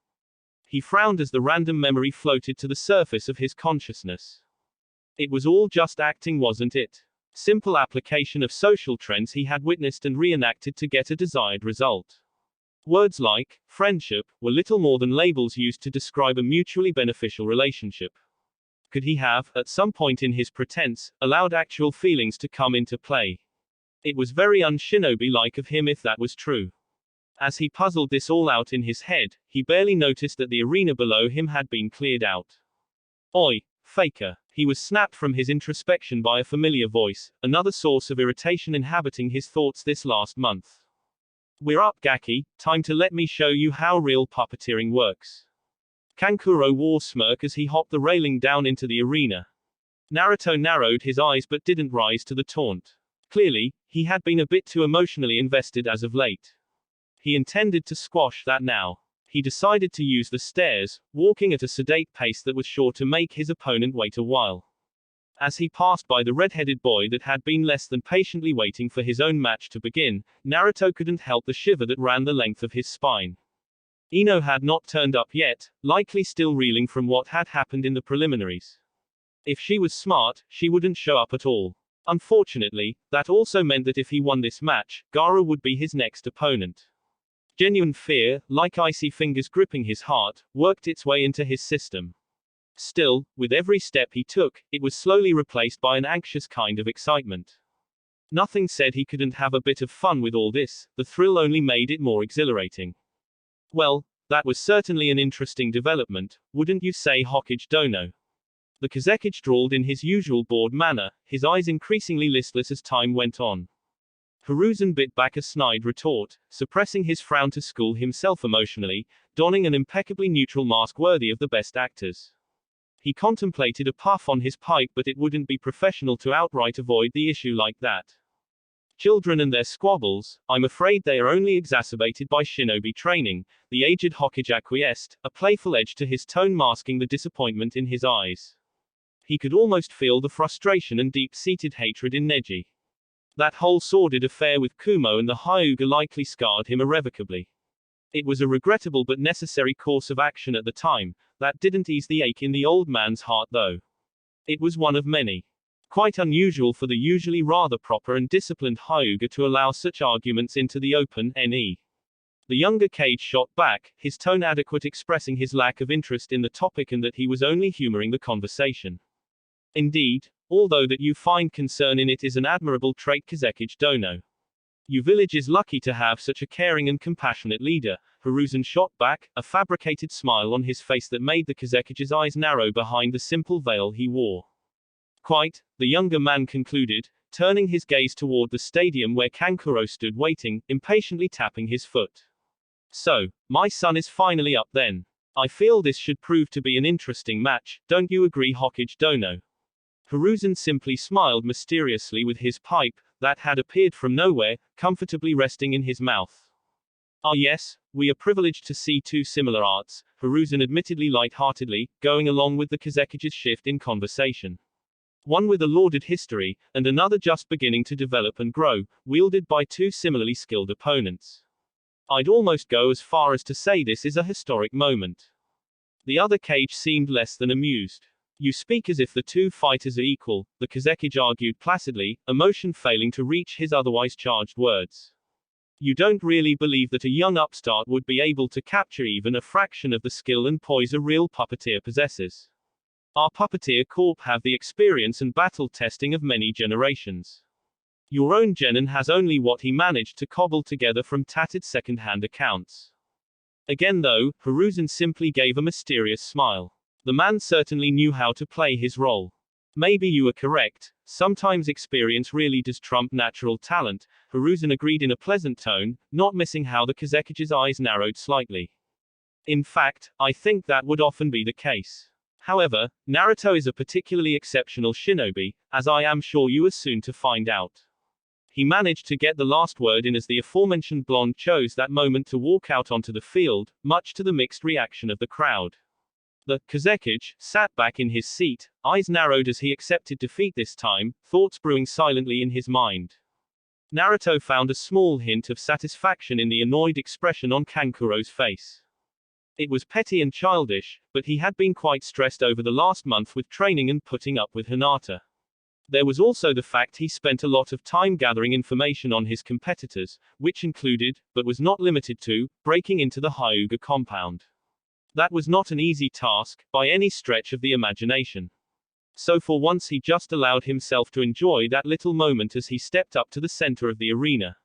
S1: He frowned as the random memory floated to the surface of his consciousness. It was all just acting, wasn't it? Simple application of social trends he had witnessed and reenacted to get a desired result. Words like friendship were little more than labels used to describe a mutually beneficial relationship. Could he have, at some point in his pretense, allowed actual feelings to come into play? It was very un-shinobi-like of him if that was true. As he puzzled this all out in his head, he barely noticed that the arena below him had been cleared out. Oi, faker. He was snapped from his introspection by a familiar voice, another source of irritation inhabiting his thoughts this last month. We're up, Gaki, time to let me show you how real puppeteering works. Kankuro wore a smirk as he hopped the railing down into the arena. Naruto narrowed his eyes but didn't rise to the taunt. Clearly, he had been a bit too emotionally invested as of late. He intended to squash that now. He decided to use the stairs, walking at a sedate pace that was sure to make his opponent wait a while. As he passed by the red-headed boy that had been less than patiently waiting for his own match to begin, Naruto couldn't help the shiver that ran the length of his spine. Ino had not turned up yet, likely still reeling from what had happened in the preliminaries. If she was smart, she wouldn't show up at all. Unfortunately, that also meant that if he won this match, Gaara would be his next opponent. Genuine fear, like icy fingers gripping his heart, worked its way into his system. Still, with every step he took, it was slowly replaced by an anxious kind of excitement. Nothing said he couldn't have a bit of fun with all this, the thrill only made it more exhilarating. Well, that was certainly an interesting development, wouldn't you say, Hokage Dono? The Kazekage drawled in his usual bored manner, his eyes increasingly listless as time went on. Hiruzen bit back a snide retort, suppressing his frown to school himself emotionally, donning an impeccably neutral mask worthy of the best actors. He contemplated a puff on his pipe, but it wouldn't be professional to outright avoid the issue like that. Children and their squabbles, I'm afraid they are only exacerbated by shinobi training, the aged Hokage acquiesced, a playful edge to his tone masking the disappointment in his eyes. He could almost feel the frustration and deep-seated hatred in Neji. That whole sordid affair with Kumo and the Hyuga likely scarred him irrevocably. It was a regrettable but necessary course of action at the time, that didn't ease the ache in the old man's heart though. It was one of many. Quite unusual for the usually rather proper and disciplined Hyuga to allow such arguments into the open, ne. The younger Kage shot back, his tone adequate, expressing his lack of interest in the topic and that he was only humoring the conversation. Indeed, although that you find concern in it is an admirable trait, Kazekage Dono. Your village is lucky to have such a caring and compassionate leader, Hiruzen shot back, a fabricated smile on his face that made the Kazekage's eyes narrow behind the simple veil he wore. Quite, the younger man concluded, turning his gaze toward the stadium where Kankuro stood waiting, impatiently tapping his foot. So, my son is finally up then. I feel this should prove to be an interesting match, don't you agree, Hokage Dono? Hiruzen simply smiled mysteriously with his pipe, that had appeared from nowhere, comfortably resting in his mouth. Ah yes, we are privileged to see two similar arts, Hiruzen admittedly light-heartedly, going along with the Kazekage's shift in conversation. One with a lauded history, and another just beginning to develop and grow, wielded by two similarly skilled opponents. I'd almost go as far as to say this is a historic moment. The other Kage seemed less than amused. You speak as if the two fighters are equal, the Kazekage argued placidly, emotion failing to reach his otherwise charged words. You don't really believe that a young upstart would be able to capture even a fraction of the skill and poise a real puppeteer possesses. Our Puppeteer Corp have the experience and battle testing of many generations. Your own genin has only what he managed to cobble together from tattered second-hand accounts. Again though, Hiruzen simply gave a mysterious smile. The man certainly knew how to play his role. Maybe you are correct, sometimes experience really does trump natural talent, Hiruzen agreed in a pleasant tone, not missing how the Kazekage's eyes narrowed slightly. In fact, I think that would often be the case. However, Naruto is a particularly exceptional shinobi, as I am sure you are soon to find out. He managed to get the last word in as the aforementioned blonde chose that moment to walk out onto the field, much to the mixed reaction of the crowd. The Kazekage sat back in his seat, eyes narrowed as he accepted defeat this time, thoughts brewing silently in his mind. Naruto found a small hint of satisfaction in the annoyed expression on Kankuro's face. It was petty and childish, but he had been quite stressed over the last month with training and putting up with Hinata. There was also the fact he spent a lot of time gathering information on his competitors, which included, but was not limited to, breaking into the Hyuga compound. That was not an easy task, by any stretch of the imagination. So for once he just allowed himself to enjoy that little moment as he stepped up to the center of the arena.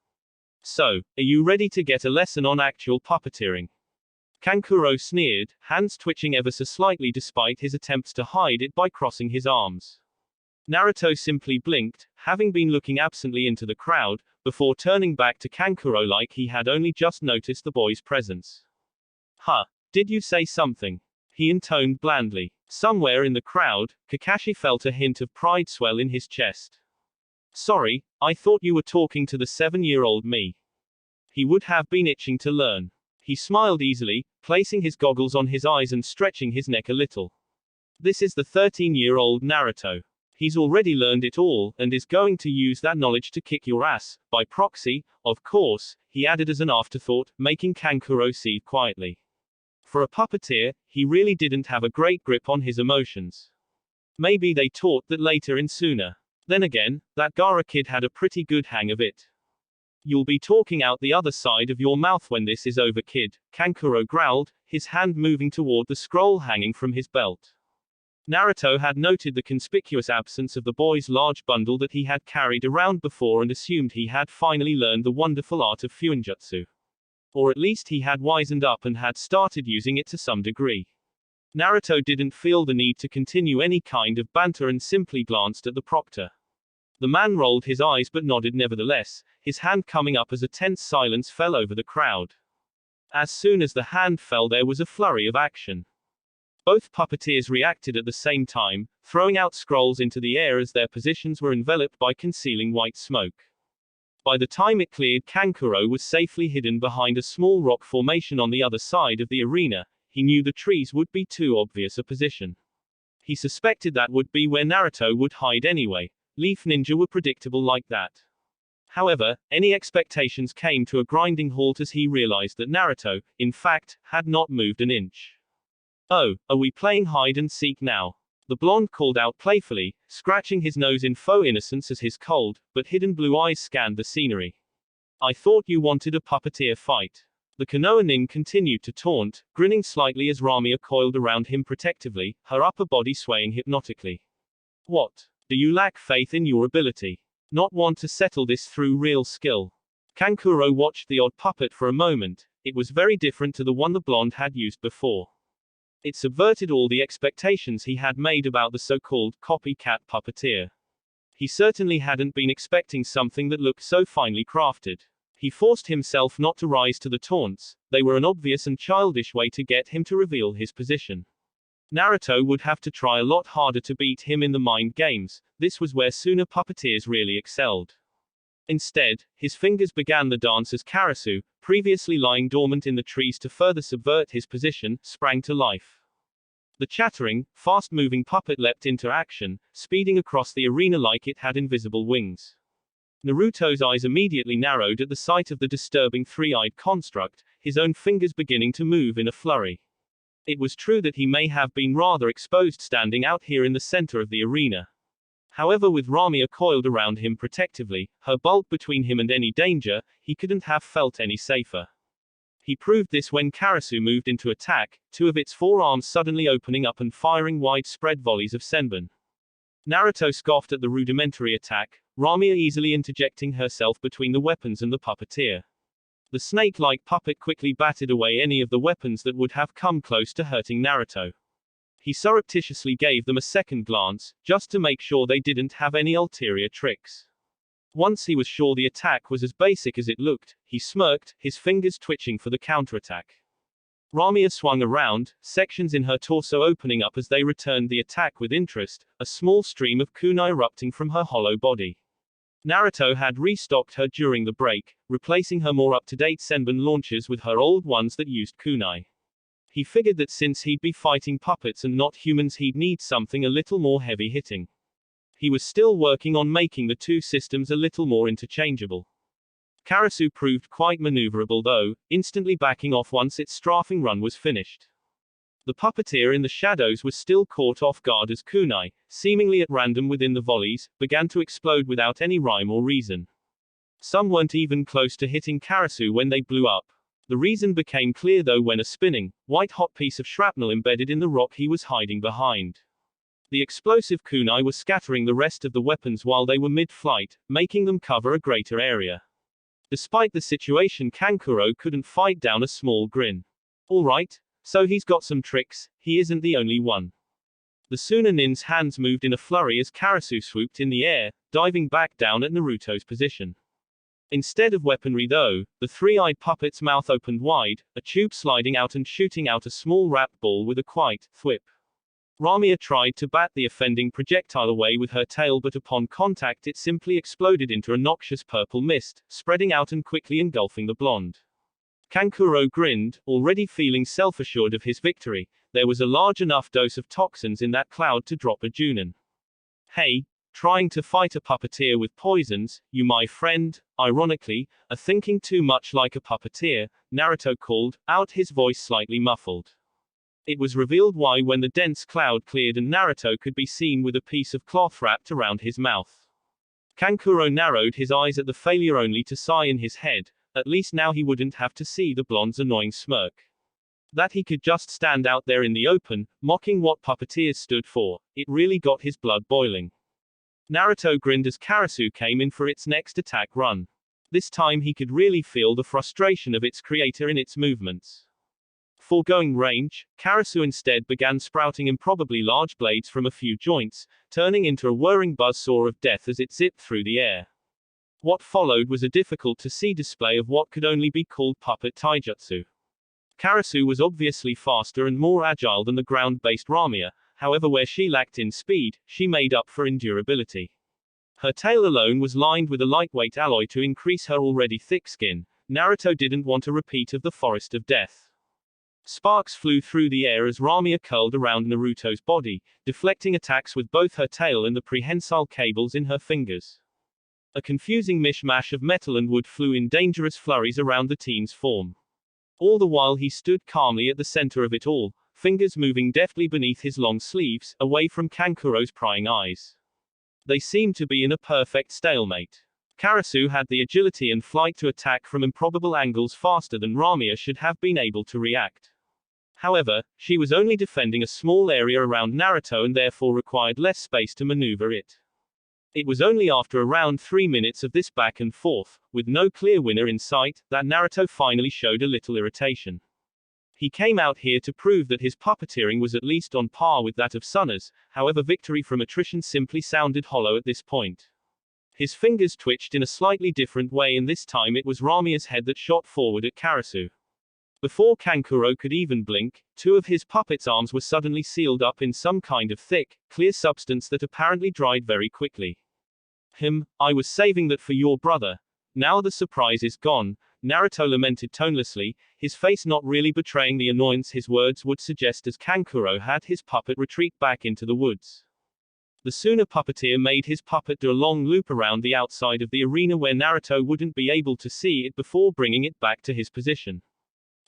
S1: So, are you ready to get a lesson on actual puppeteering? Kankuro sneered, hands twitching ever so slightly despite his attempts to hide it by crossing his arms. Naruto simply blinked, having been looking absently into the crowd, before turning back to Kankuro like he had only just noticed the boy's presence. Huh. Did you say something? He intoned blandly. Somewhere in the crowd, Kakashi felt a hint of pride swell in his chest. Sorry, I thought you were talking to the 7-year-old me. He would have been itching to learn. He smiled easily, placing his goggles on his eyes and stretching his neck a little. This is the 13-year-old Naruto. He's already learned it all, and is going to use that knowledge to kick your ass, by proxy, of course, he added as an afterthought, making Kankuro seethe quietly. For a puppeteer, he really didn't have a great grip on his emotions. Maybe they taught that later in Suna. Then again, that Gaara kid had a pretty good hang of it. You'll be talking out the other side of your mouth when this is over, kid, Kankuro growled, his hand moving toward the scroll hanging from his belt. Naruto had noted the conspicuous absence of the boy's large bundle that he had carried around before and assumed he had finally learned the wonderful art of Fuinjutsu. Or at least he had wizened up and had started using it to some degree. Naruto didn't feel the need to continue any kind of banter and simply glanced at the proctor. The man rolled his eyes but nodded nevertheless, his hand coming up as a tense silence fell over the crowd. As soon as the hand fell there was a flurry of action. Both puppeteers reacted at the same time, throwing out scrolls into the air as their positions were enveloped by concealing white smoke. By the time it cleared, Kankuro was safely hidden behind a small rock formation on the other side of the arena. He knew the trees would be too obvious a position. He suspected that would be where Naruto would hide anyway. Leaf Ninja were predictable like that. However, any expectations came to a grinding halt as he realized that Naruto, in fact, had not moved an inch. Oh, are we playing hide and seek now? The blonde called out playfully, scratching his nose in faux innocence as his cold, but hidden blue eyes scanned the scenery. I thought you wanted a puppeteer fight. The Konoha nin continued to taunt, grinning slightly as Ramia coiled around him protectively, her upper body swaying hypnotically. What? Do you lack faith in your ability? Not want to settle this through real skill? Kankuro watched the odd puppet for a moment. It was very different to the one the blonde had used before. It subverted all the expectations he had made about the so-called copycat puppeteer. He certainly hadn't been expecting something that looked so finely crafted. He forced himself not to rise to the taunts, they were an obvious and childish way to get him to reveal his position. Naruto would have to try a lot harder to beat him in the mind games, this was where Suna puppeteers really excelled. Instead, his fingers began the dance as Karasu, previously lying dormant in the trees to further subvert his position, sprang to life. The chattering, fast-moving puppet leapt into action, speeding across the arena like it had invisible wings. Naruto's eyes immediately narrowed at the sight of the disturbing three-eyed construct, his own fingers beginning to move in a flurry. It was true that he may have been rather exposed standing out here in the center of the arena. However, with Ramia coiled around him protectively, her bulk between him and any danger, he couldn't have felt any safer. He proved this when Karasu moved into attack, two of its forearms suddenly opening up and firing widespread volleys of senbon. Naruto scoffed at the rudimentary attack, Ramia easily interjecting herself between the weapons and the puppeteer. The snake-like puppet quickly batted away any of the weapons that would have come close to hurting Naruto. He surreptitiously gave them a second glance, just to make sure they didn't have any ulterior tricks. Once he was sure the attack was as basic as it looked, he smirked, his fingers twitching for the counterattack. Ramia swung around, sections in her torso opening up as they returned the attack with interest, a small stream of kunai erupting from her hollow body. Naruto had restocked her during the break, replacing her more up-to-date Senbon launchers with her old ones that used kunai. He figured that since he'd be fighting puppets and not humans, he'd need something a little more heavy-hitting. He was still working on making the two systems a little more interchangeable. Karasu proved quite maneuverable though, instantly backing off once its strafing run was finished. The puppeteer in the shadows was still caught off guard as kunai, seemingly at random within the volleys, began to explode without any rhyme or reason. Some weren't even close to hitting Karasu when they blew up. The reason became clear though when a spinning, white-hot piece of shrapnel embedded in the rock he was hiding behind. The explosive kunai was scattering the rest of the weapons while they were mid-flight, making them cover a greater area. Despite the situation, Kankuro couldn't fight down a small grin. Alright, so he's got some tricks, he isn't the only one. The Sunanin's hands moved in a flurry as Karasu swooped in the air, diving back down at Naruto's position. Instead of weaponry though, the three-eyed puppet's mouth opened wide, a tube sliding out and shooting out a small wrapped ball with a quiet thwip. Ramia tried to bat the offending projectile away with her tail, but upon contact it simply exploded into a noxious purple mist, spreading out and quickly engulfing the blonde. Kankuro grinned, already feeling self-assured of his victory. There was a large enough dose of toxins in that cloud to drop a Junin. Hey, trying to fight a puppeteer with poisons, you my friend, ironically, are thinking too much like a puppeteer, Naruto called out, his voice slightly muffled. It was revealed why when the dense cloud cleared and Naruto could be seen with a piece of cloth wrapped around his mouth. Kankuro narrowed his eyes at the failure only to sigh in his head. At least now he wouldn't have to see the blonde's annoying smirk. That he could just stand out there in the open, mocking what puppeteers stood for, it really got his blood boiling. Naruto grinned as Karasu came in for its next attack run. This time he could really feel the frustration of its creator in its movements. Foregoing range, Karasu instead began sprouting improbably large blades from a few joints, turning into a whirring buzzsaw of death as it zipped through the air. What followed was a difficult-to-see display of what could only be called puppet taijutsu. Karasu was obviously faster and more agile than the ground-based Ramia, however where she lacked in speed, she made up for in durability. Her tail alone was lined with a lightweight alloy to increase her already thick skin. Naruto didn't want a repeat of the Forest of Death. Sparks flew through the air as Ramia curled around Naruto's body, deflecting attacks with both her tail and the prehensile cables in her fingers. A confusing mishmash of metal and wood flew in dangerous flurries around the teen's form. All the while he stood calmly at the center of it all, fingers moving deftly beneath his long sleeves, away from Kankuro's prying eyes. They seemed to be in a perfect stalemate. Karasu had the agility and flight to attack from improbable angles faster than Ramia should have been able to react. However, she was only defending a small area around Naruto and therefore required less space to maneuver it. It was only after around 3 minutes of this back and forth, with no clear winner in sight, that Naruto finally showed a little irritation. He came out here to prove that his puppeteering was at least on par with that of Suna's, however victory from attrition simply sounded hollow at this point. His fingers twitched in a slightly different way and this time it was Ramia's head that shot forward at Karasu. Before Kankuro could even blink, 2 of his puppet's arms were suddenly sealed up in some kind of thick, clear substance that apparently dried very quickly. I was saving that for your brother. Now the surprise is gone, Naruto lamented tonelessly, his face not really betraying the annoyance his words would suggest as Kankuro had his puppet retreat back into the woods. The Suna puppeteer made his puppet do a long loop around the outside of the arena where Naruto wouldn't be able to see it before bringing it back to his position.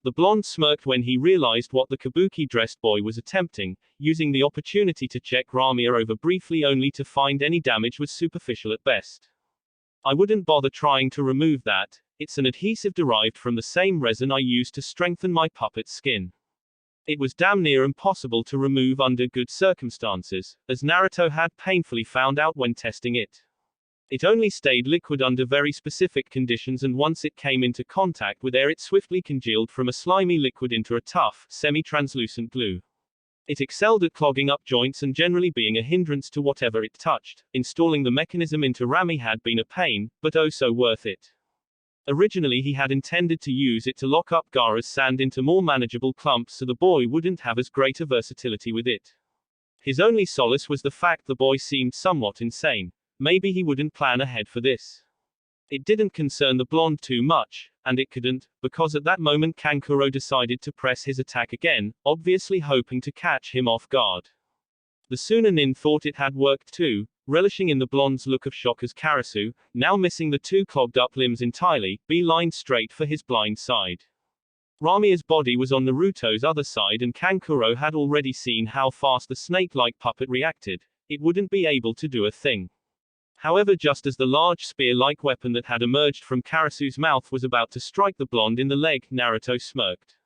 S1: The blonde smirked when he realized what the kabuki-dressed boy was attempting, using the opportunity to check Ramia over briefly only to find any damage was superficial at best. I wouldn't bother trying to remove that, it's an adhesive derived from the same resin I used to strengthen my puppet's skin. It was damn near impossible to remove under good circumstances, as Naruto had painfully found out when testing it. It only stayed liquid under very specific conditions and once it came into contact with air it swiftly congealed from a slimy liquid into a tough, semi-translucent glue. It excelled at clogging up joints and generally being a hindrance to whatever it touched. Installing the mechanism into Rami had been a pain, but oh so worth it. Originally he had intended to use it to lock up Gaara's sand into more manageable clumps so the boy wouldn't have as great a versatility with it. His only solace was the fact the boy seemed somewhat insane. maybe he wouldn't plan ahead for this. It didn't concern the blonde too much, and it couldn't, because at that moment Kankuro decided to press his attack again, obviously hoping to catch him off guard. The Sunanin thought it had worked too, relishing in the blonde's look of shock as Karasu, now missing the two clogged-up limbs entirely, beelined straight for his blind side. Ramiya's body was on Naruto's other side and Kankuro had already seen how fast the snake-like puppet reacted. It wouldn't be able to do a thing. However, just as the large spear-like weapon that had emerged from Karasu's mouth was about to strike the blonde in the leg, Naruto smirked.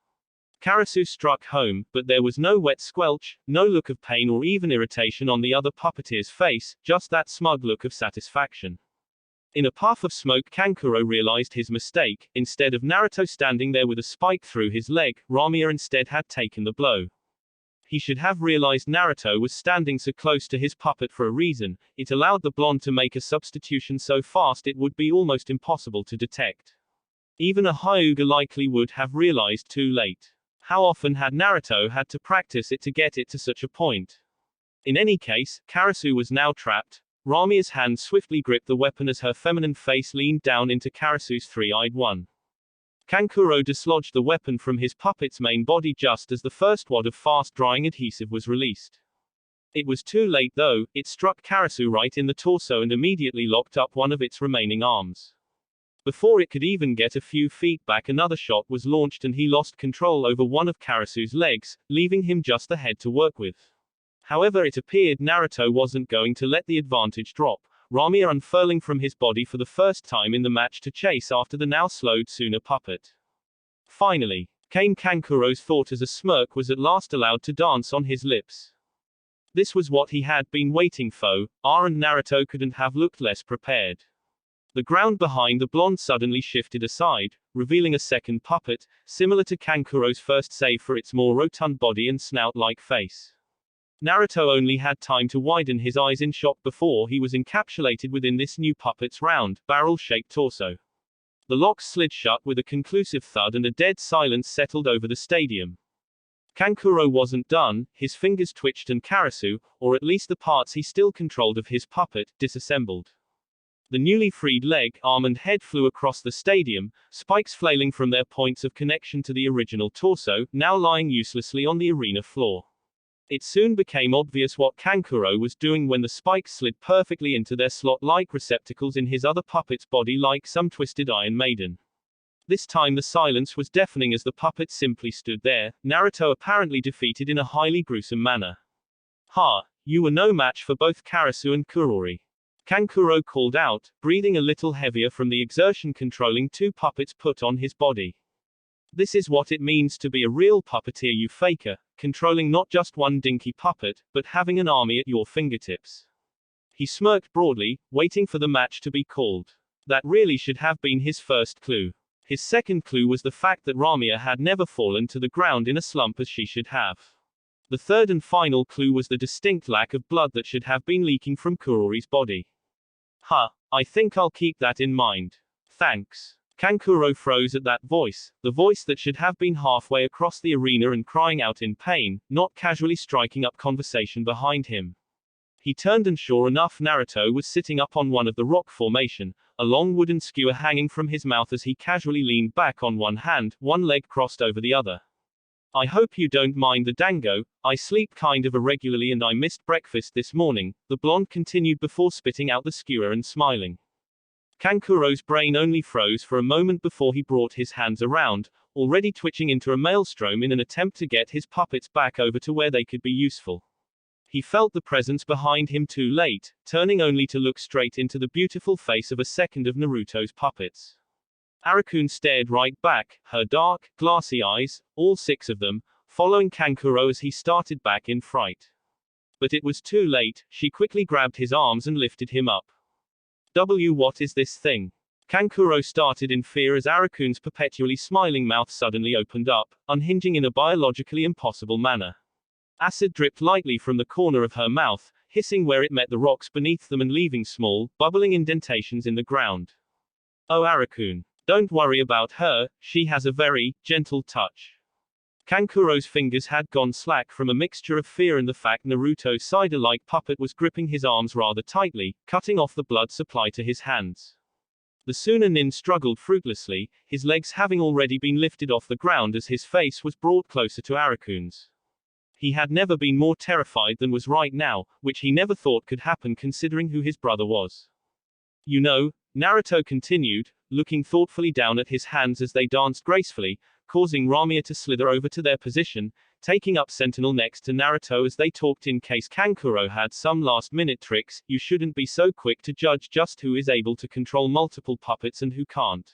S1: Karasu struck home, but there was no wet squelch, no look of pain or even irritation on the other puppeteer's face, just that smug look of satisfaction. In a puff of smoke, Kankuro realized his mistake. Instead of Naruto standing there with a spike through his leg, Ramiya instead had taken the blow. He should have realized Naruto was standing so close to his puppet for a reason. It allowed the blonde to make a substitution so fast it would be almost impossible to detect. Even a Hyuga likely would have realized too late. How often had Naruto had to practice it to get it to such a point? In any case, Karasu was now trapped. Ramiya's hand swiftly gripped the weapon as her feminine face leaned down into Karasu's three-eyed one. Kankuro dislodged the weapon from his puppet's main body just as the first wad of fast-drying adhesive was released. It was too late though, it struck Karasu right in the torso and immediately locked up one of its remaining arms. Before it could even get a few feet back, another shot was launched and he lost control over one of Karasu's legs, leaving him just the head to work with. However, it appeared Naruto wasn't going to let the advantage drop, Ramiya unfurling from his body for the first time in the match to chase after the now slowed Suna puppet. Finally, came Kankuro's thought as a smirk was at last allowed to dance on his lips. This was what he had been waiting for, and Naruto couldn't have looked less prepared. The ground behind the blonde suddenly shifted aside, revealing a second puppet, similar to Kankuro's first save for its more rotund body and snout-like face. Naruto only had time to widen his eyes in shock before he was encapsulated within this new puppet's round, barrel-shaped torso. The locks slid shut with a conclusive thud and a dead silence settled over the stadium. Kankuro wasn't done, his fingers twitched and Karasu, or at least the parts he still controlled of his puppet, disassembled. The newly freed leg, arm and head flew across the stadium, spikes flailing from their points of connection to the original torso, now lying uselessly on the arena floor. It soon became obvious what Kankuro was doing when the spikes slid perfectly into their slot-like receptacles in his other puppet's body like some twisted Iron Maiden. This time the silence was deafening as the puppet simply stood there, Naruto apparently defeated in a highly gruesome manner. "Ha! You were no match for both Karasu and Kurori," Kankuro called out, breathing a little heavier from the exertion controlling two puppets put on his body. "This is what it means to be a real puppeteer, you faker, controlling not just one dinky puppet, but having an army at your fingertips." He smirked broadly, waiting for the match to be called. That really should have been his first clue. His second clue was the fact that Ramiya had never fallen to the ground in a slump as she should have. The third and final clue was the distinct lack of blood that should have been leaking from Kurori's body. I think I'll keep that in mind. Thanks. Kankuro froze at that voice, the voice that should have been halfway across the arena and crying out in pain, not casually striking up conversation behind him. He turned and sure enough Naruto was sitting up on one of the rock formation, a long wooden skewer hanging from his mouth as he casually leaned back on one hand, one leg crossed over the other. "I hope you don't mind the dango, I sleep kind of irregularly and I missed breakfast this morning," the blonde continued before spitting out the skewer and smiling. Kankuro's brain only froze for a moment before he brought his hands around, already twitching into a maelstrom in an attempt to get his puppets back over to where they could be useful. He felt the presence behind him too late, turning only to look straight into the beautiful face of a second of Naruto's puppets. Arakun stared right back, her dark, glassy eyes, all six of them, following Kankuro as he started back in fright. But it was too late, she quickly grabbed his arms and lifted him up. What is this thing?" Kankuro started in fear as Arakun's perpetually smiling mouth suddenly opened up, unhinging in a biologically impossible manner. Acid dripped lightly from the corner of her mouth, hissing where it met the rocks beneath them and leaving small, bubbling indentations in the ground. "Oh Arakun. Don't worry about her, she has a very gentle touch." Kankuro's fingers had gone slack from a mixture of fear and the fact Naruto's cider-like puppet was gripping his arms rather tightly, cutting off the blood supply to his hands. The Sunanin struggled fruitlessly, his legs having already been lifted off the ground as his face was brought closer to Arakun's. He had never been more terrified than was right now, which he never thought could happen considering who his brother was. You know, Naruto continued, looking thoughtfully down at his hands as they danced gracefully, causing Ramia to slither over to their position, taking up Sentinel next to Naruto as they talked in case Kankuro had some last-minute tricks. You shouldn't be so quick to judge just who is able to control multiple puppets and who can't.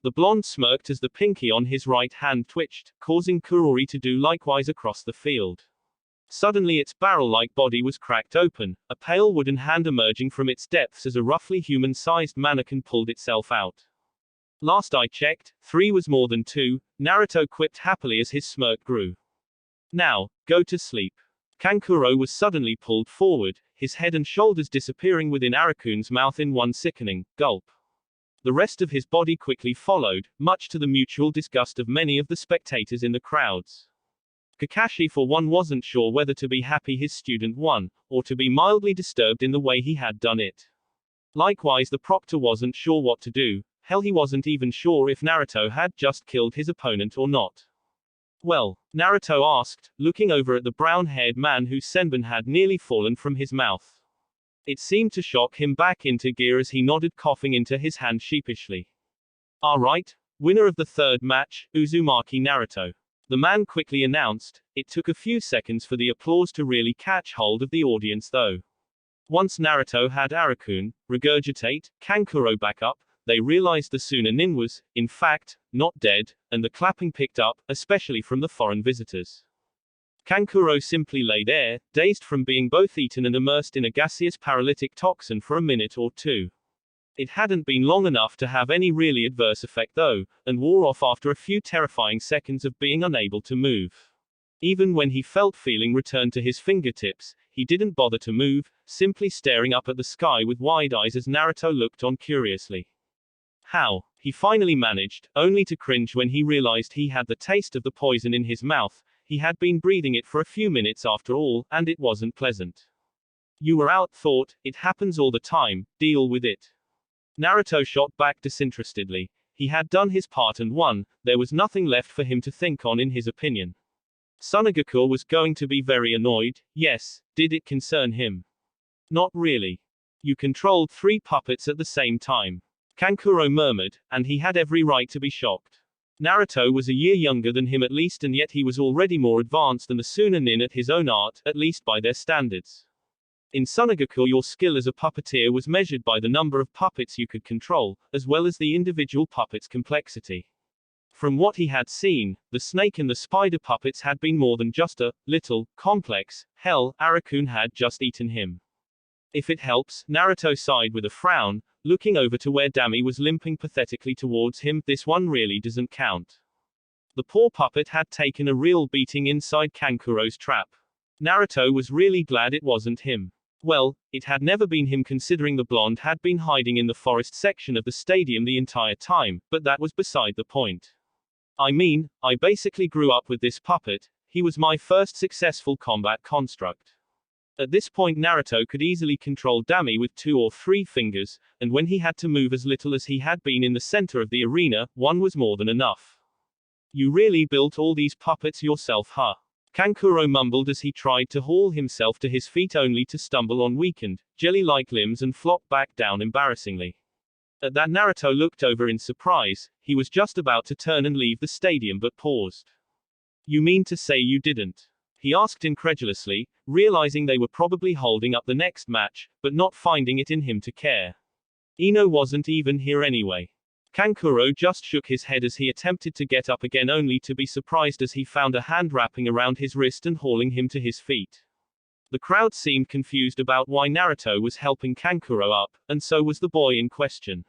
S1: The blonde smirked as the pinky on his right hand twitched, causing Kurori to do likewise across the field. Suddenly its barrel-like body was cracked open, a pale wooden hand emerging from its depths as a roughly human-sized mannequin pulled itself out. Last I checked, 3 was more than 2, Naruto quipped happily as his smirk grew. Now, go to sleep. Kankuro was suddenly pulled forward, his head and shoulders disappearing within Arakun's mouth in one sickening gulp. The rest of his body quickly followed, much to the mutual disgust of many of the spectators in the crowds. Kakashi for one wasn't sure whether to be happy his student won, or to be mildly disturbed in the way he had done it. Likewise the proctor wasn't sure what to do. Hell, he wasn't even sure if Naruto had just killed his opponent or not. Well, Naruto asked, looking over at the brown-haired man whose senbon had nearly fallen from his mouth. It seemed to shock him back into gear as he nodded, coughing into his hand sheepishly. Alright, winner of the third match, Uzumaki Naruto. The man quickly announced. It took a few seconds for the applause to really catch hold of the audience though. Once Naruto had Arakun, regurgitate, Kankuro back up, they realized the Sunanin was, in fact, not dead, and the clapping picked up, especially from the foreign visitors. Kankuro simply lay there, dazed from being both eaten and immersed in a gaseous paralytic toxin for a minute or two. It hadn't been long enough to have any really adverse effect though, and wore off after a few terrifying seconds of being unable to move. Even when he felt feeling return to his fingertips, he didn't bother to move, simply staring up at the sky with wide eyes as Naruto looked on curiously. How? He finally managed, only to cringe when he realized he had the taste of the poison in his mouth. He had been breathing it for a few minutes after all, and it wasn't pleasant. You were out, thought, it happens all the time, deal with it. Naruto shot back disinterestedly. He had done his part and won, there was nothing left for him to think on in his opinion. Tsunagaku was going to be very annoyed, yes, did it concern him? Not really. You controlled 3 puppets at the same time. Kankuro murmured, and he had every right to be shocked. Naruto was a year younger than him at least, and yet he was already more advanced than the Sunanin at his own art, at least by their standards. In Tsunagaku your skill as a puppeteer was measured by the number of puppets you could control, as well as the individual puppet's complexity. From what he had seen, the snake and the spider puppets had been more than just a little complex. Hell, Arakun had just eaten him. If it helps, Naruto sighed with a frown, looking over to where Dami was limping pathetically towards him. This one really doesn't count. The poor puppet had taken a real beating inside Kankuro's trap. Naruto was really glad it wasn't him. Well, it had never been him considering the blonde had been hiding in the forest section of the stadium the entire time, but that was beside the point. I mean, I basically grew up with this puppet, he was my first successful combat construct. At this point Naruto could easily control Dami with 2 or 3 fingers, and when he had to move as little as he had been in the center of the arena, 1 was more than enough. You really built all these puppets yourself, huh? Kankuro mumbled as he tried to haul himself to his feet only to stumble on weakened, jelly-like limbs and flop back down embarrassingly. At that Naruto looked over in surprise, he was just about to turn and leave the stadium but paused. You mean to say you didn't? He asked incredulously, realizing they were probably holding up the next match, but not finding it in him to care. Ino wasn't even here anyway. Kankuro just shook his head as he attempted to get up again only to be surprised as he found a hand wrapping around his wrist and hauling him to his feet. The crowd seemed confused about why Naruto was helping Kankuro up, and so was the boy in question.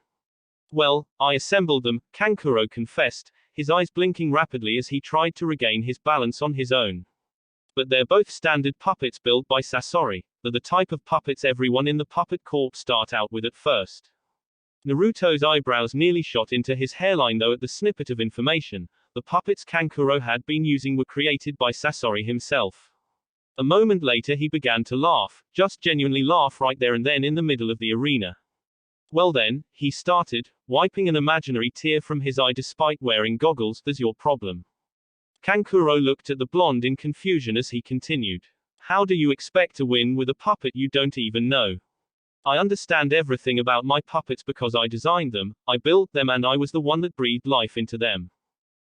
S1: Well, I assembled them, Kankuro confessed, his eyes blinking rapidly as he tried to regain his balance on his own. But they're both standard puppets built by Sasori. They're the type of puppets everyone in the puppet corps start out with at first. Naruto's eyebrows nearly shot into his hairline though at the snippet of information, The puppets Kankuro had been using were created by Sasuke himself. A moment later he began to laugh, just genuinely laugh right there and then in the middle of the arena. Well then, he started, wiping an imaginary tear from his eye despite wearing goggles. There's your problem. Kankuro looked at the blonde in confusion as he continued. How do you expect to win with a puppet you don't even know? I understand everything about my puppets because I designed them, I built them and I was the one that breathed life into them.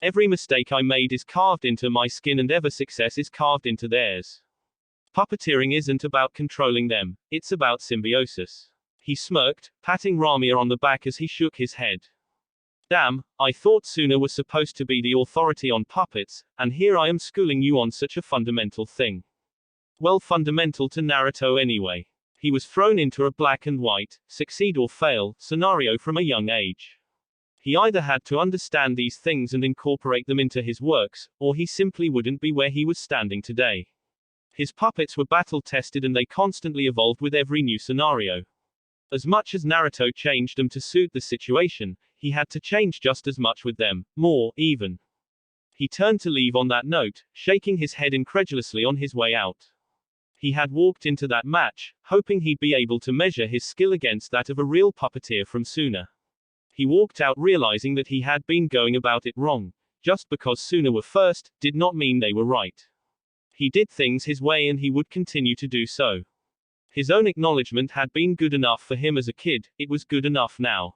S1: Every mistake I made is carved into my skin and every success is carved into theirs. Puppeteering isn't about controlling them, it's about symbiosis. He smirked, patting Ramia on the back as he shook his head. Damn, I thought Suna was supposed to be the authority on puppets, and here I am schooling you on such a fundamental thing. Well, fundamental to Naruto anyway. He was thrown into a black and white, succeed or fail, scenario from a young age. He either had to understand these things and incorporate them into his works, or he simply wouldn't be where he was standing today. His puppets were battle-tested and they constantly evolved with every new scenario. As much as Naruto changed them to suit the situation, he had to change just as much with them, more, even. He turned to leave on that note, shaking his head incredulously on his way out. He had walked into that match, hoping he'd be able to measure his skill against that of a real puppeteer from Suna. He walked out realizing that he had been going about it wrong. Just because Suna were first, did not mean they were right. He did things his way and he would continue to do so. His own acknowledgement had been good enough for him as a kid, it was good enough now.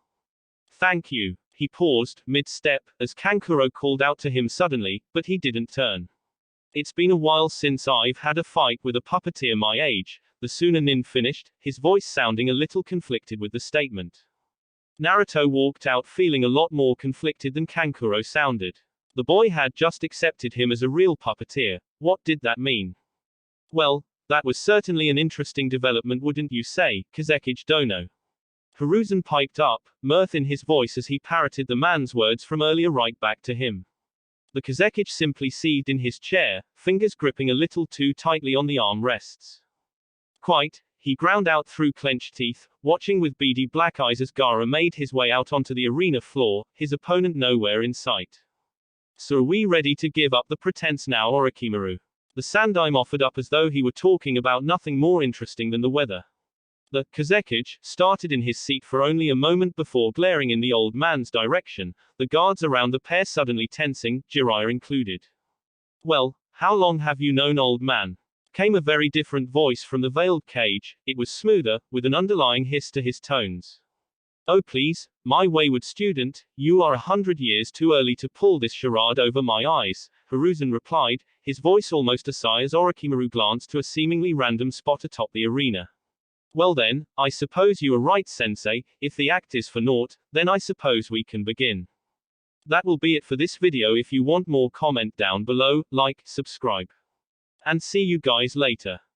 S1: Thank you. He paused, mid-step, as Kankuro called out to him suddenly, but he didn't turn. It's been a while since I've had a fight with a puppeteer my age, the Suna nin finished, his voice sounding a little conflicted with the statement. Naruto walked out feeling a lot more conflicted than Kankuro sounded. The boy had just accepted him as a real puppeteer. What did that mean? Well, that was certainly an interesting development, wouldn't you say, Kazekage Dono? Hiruzen piped up, mirth in his voice as he parroted the man's words from earlier right back to him. The Kazekage simply seethed in his chair, fingers gripping a little too tightly on the armrests. Quite, he ground out through clenched teeth, watching with beady black eyes as Gaara made his way out onto the arena floor, his opponent nowhere in sight. So are we ready to give up the pretense now, Orochimaru? The Sandaime offered up as though he were talking about nothing more interesting than the weather. The Kazekage started in his seat for only a moment before glaring in the old man's direction, the guards around the pair suddenly tensing, Jiraiya included. Well, how long have you known, old man? Came a very different voice from the veiled cage, it was smoother, with an underlying hiss to his tones. Oh please, my wayward student, you are 100 years too early to pull this charade over my eyes, Hiruzen replied, his voice almost a sigh as Orochimaru glanced to a seemingly random spot atop the arena. Well then, I suppose you are right, sensei, if the act is for naught, then I suppose we can begin. That will be it for this video. If you want more, comment down below, like, subscribe. And see you guys later.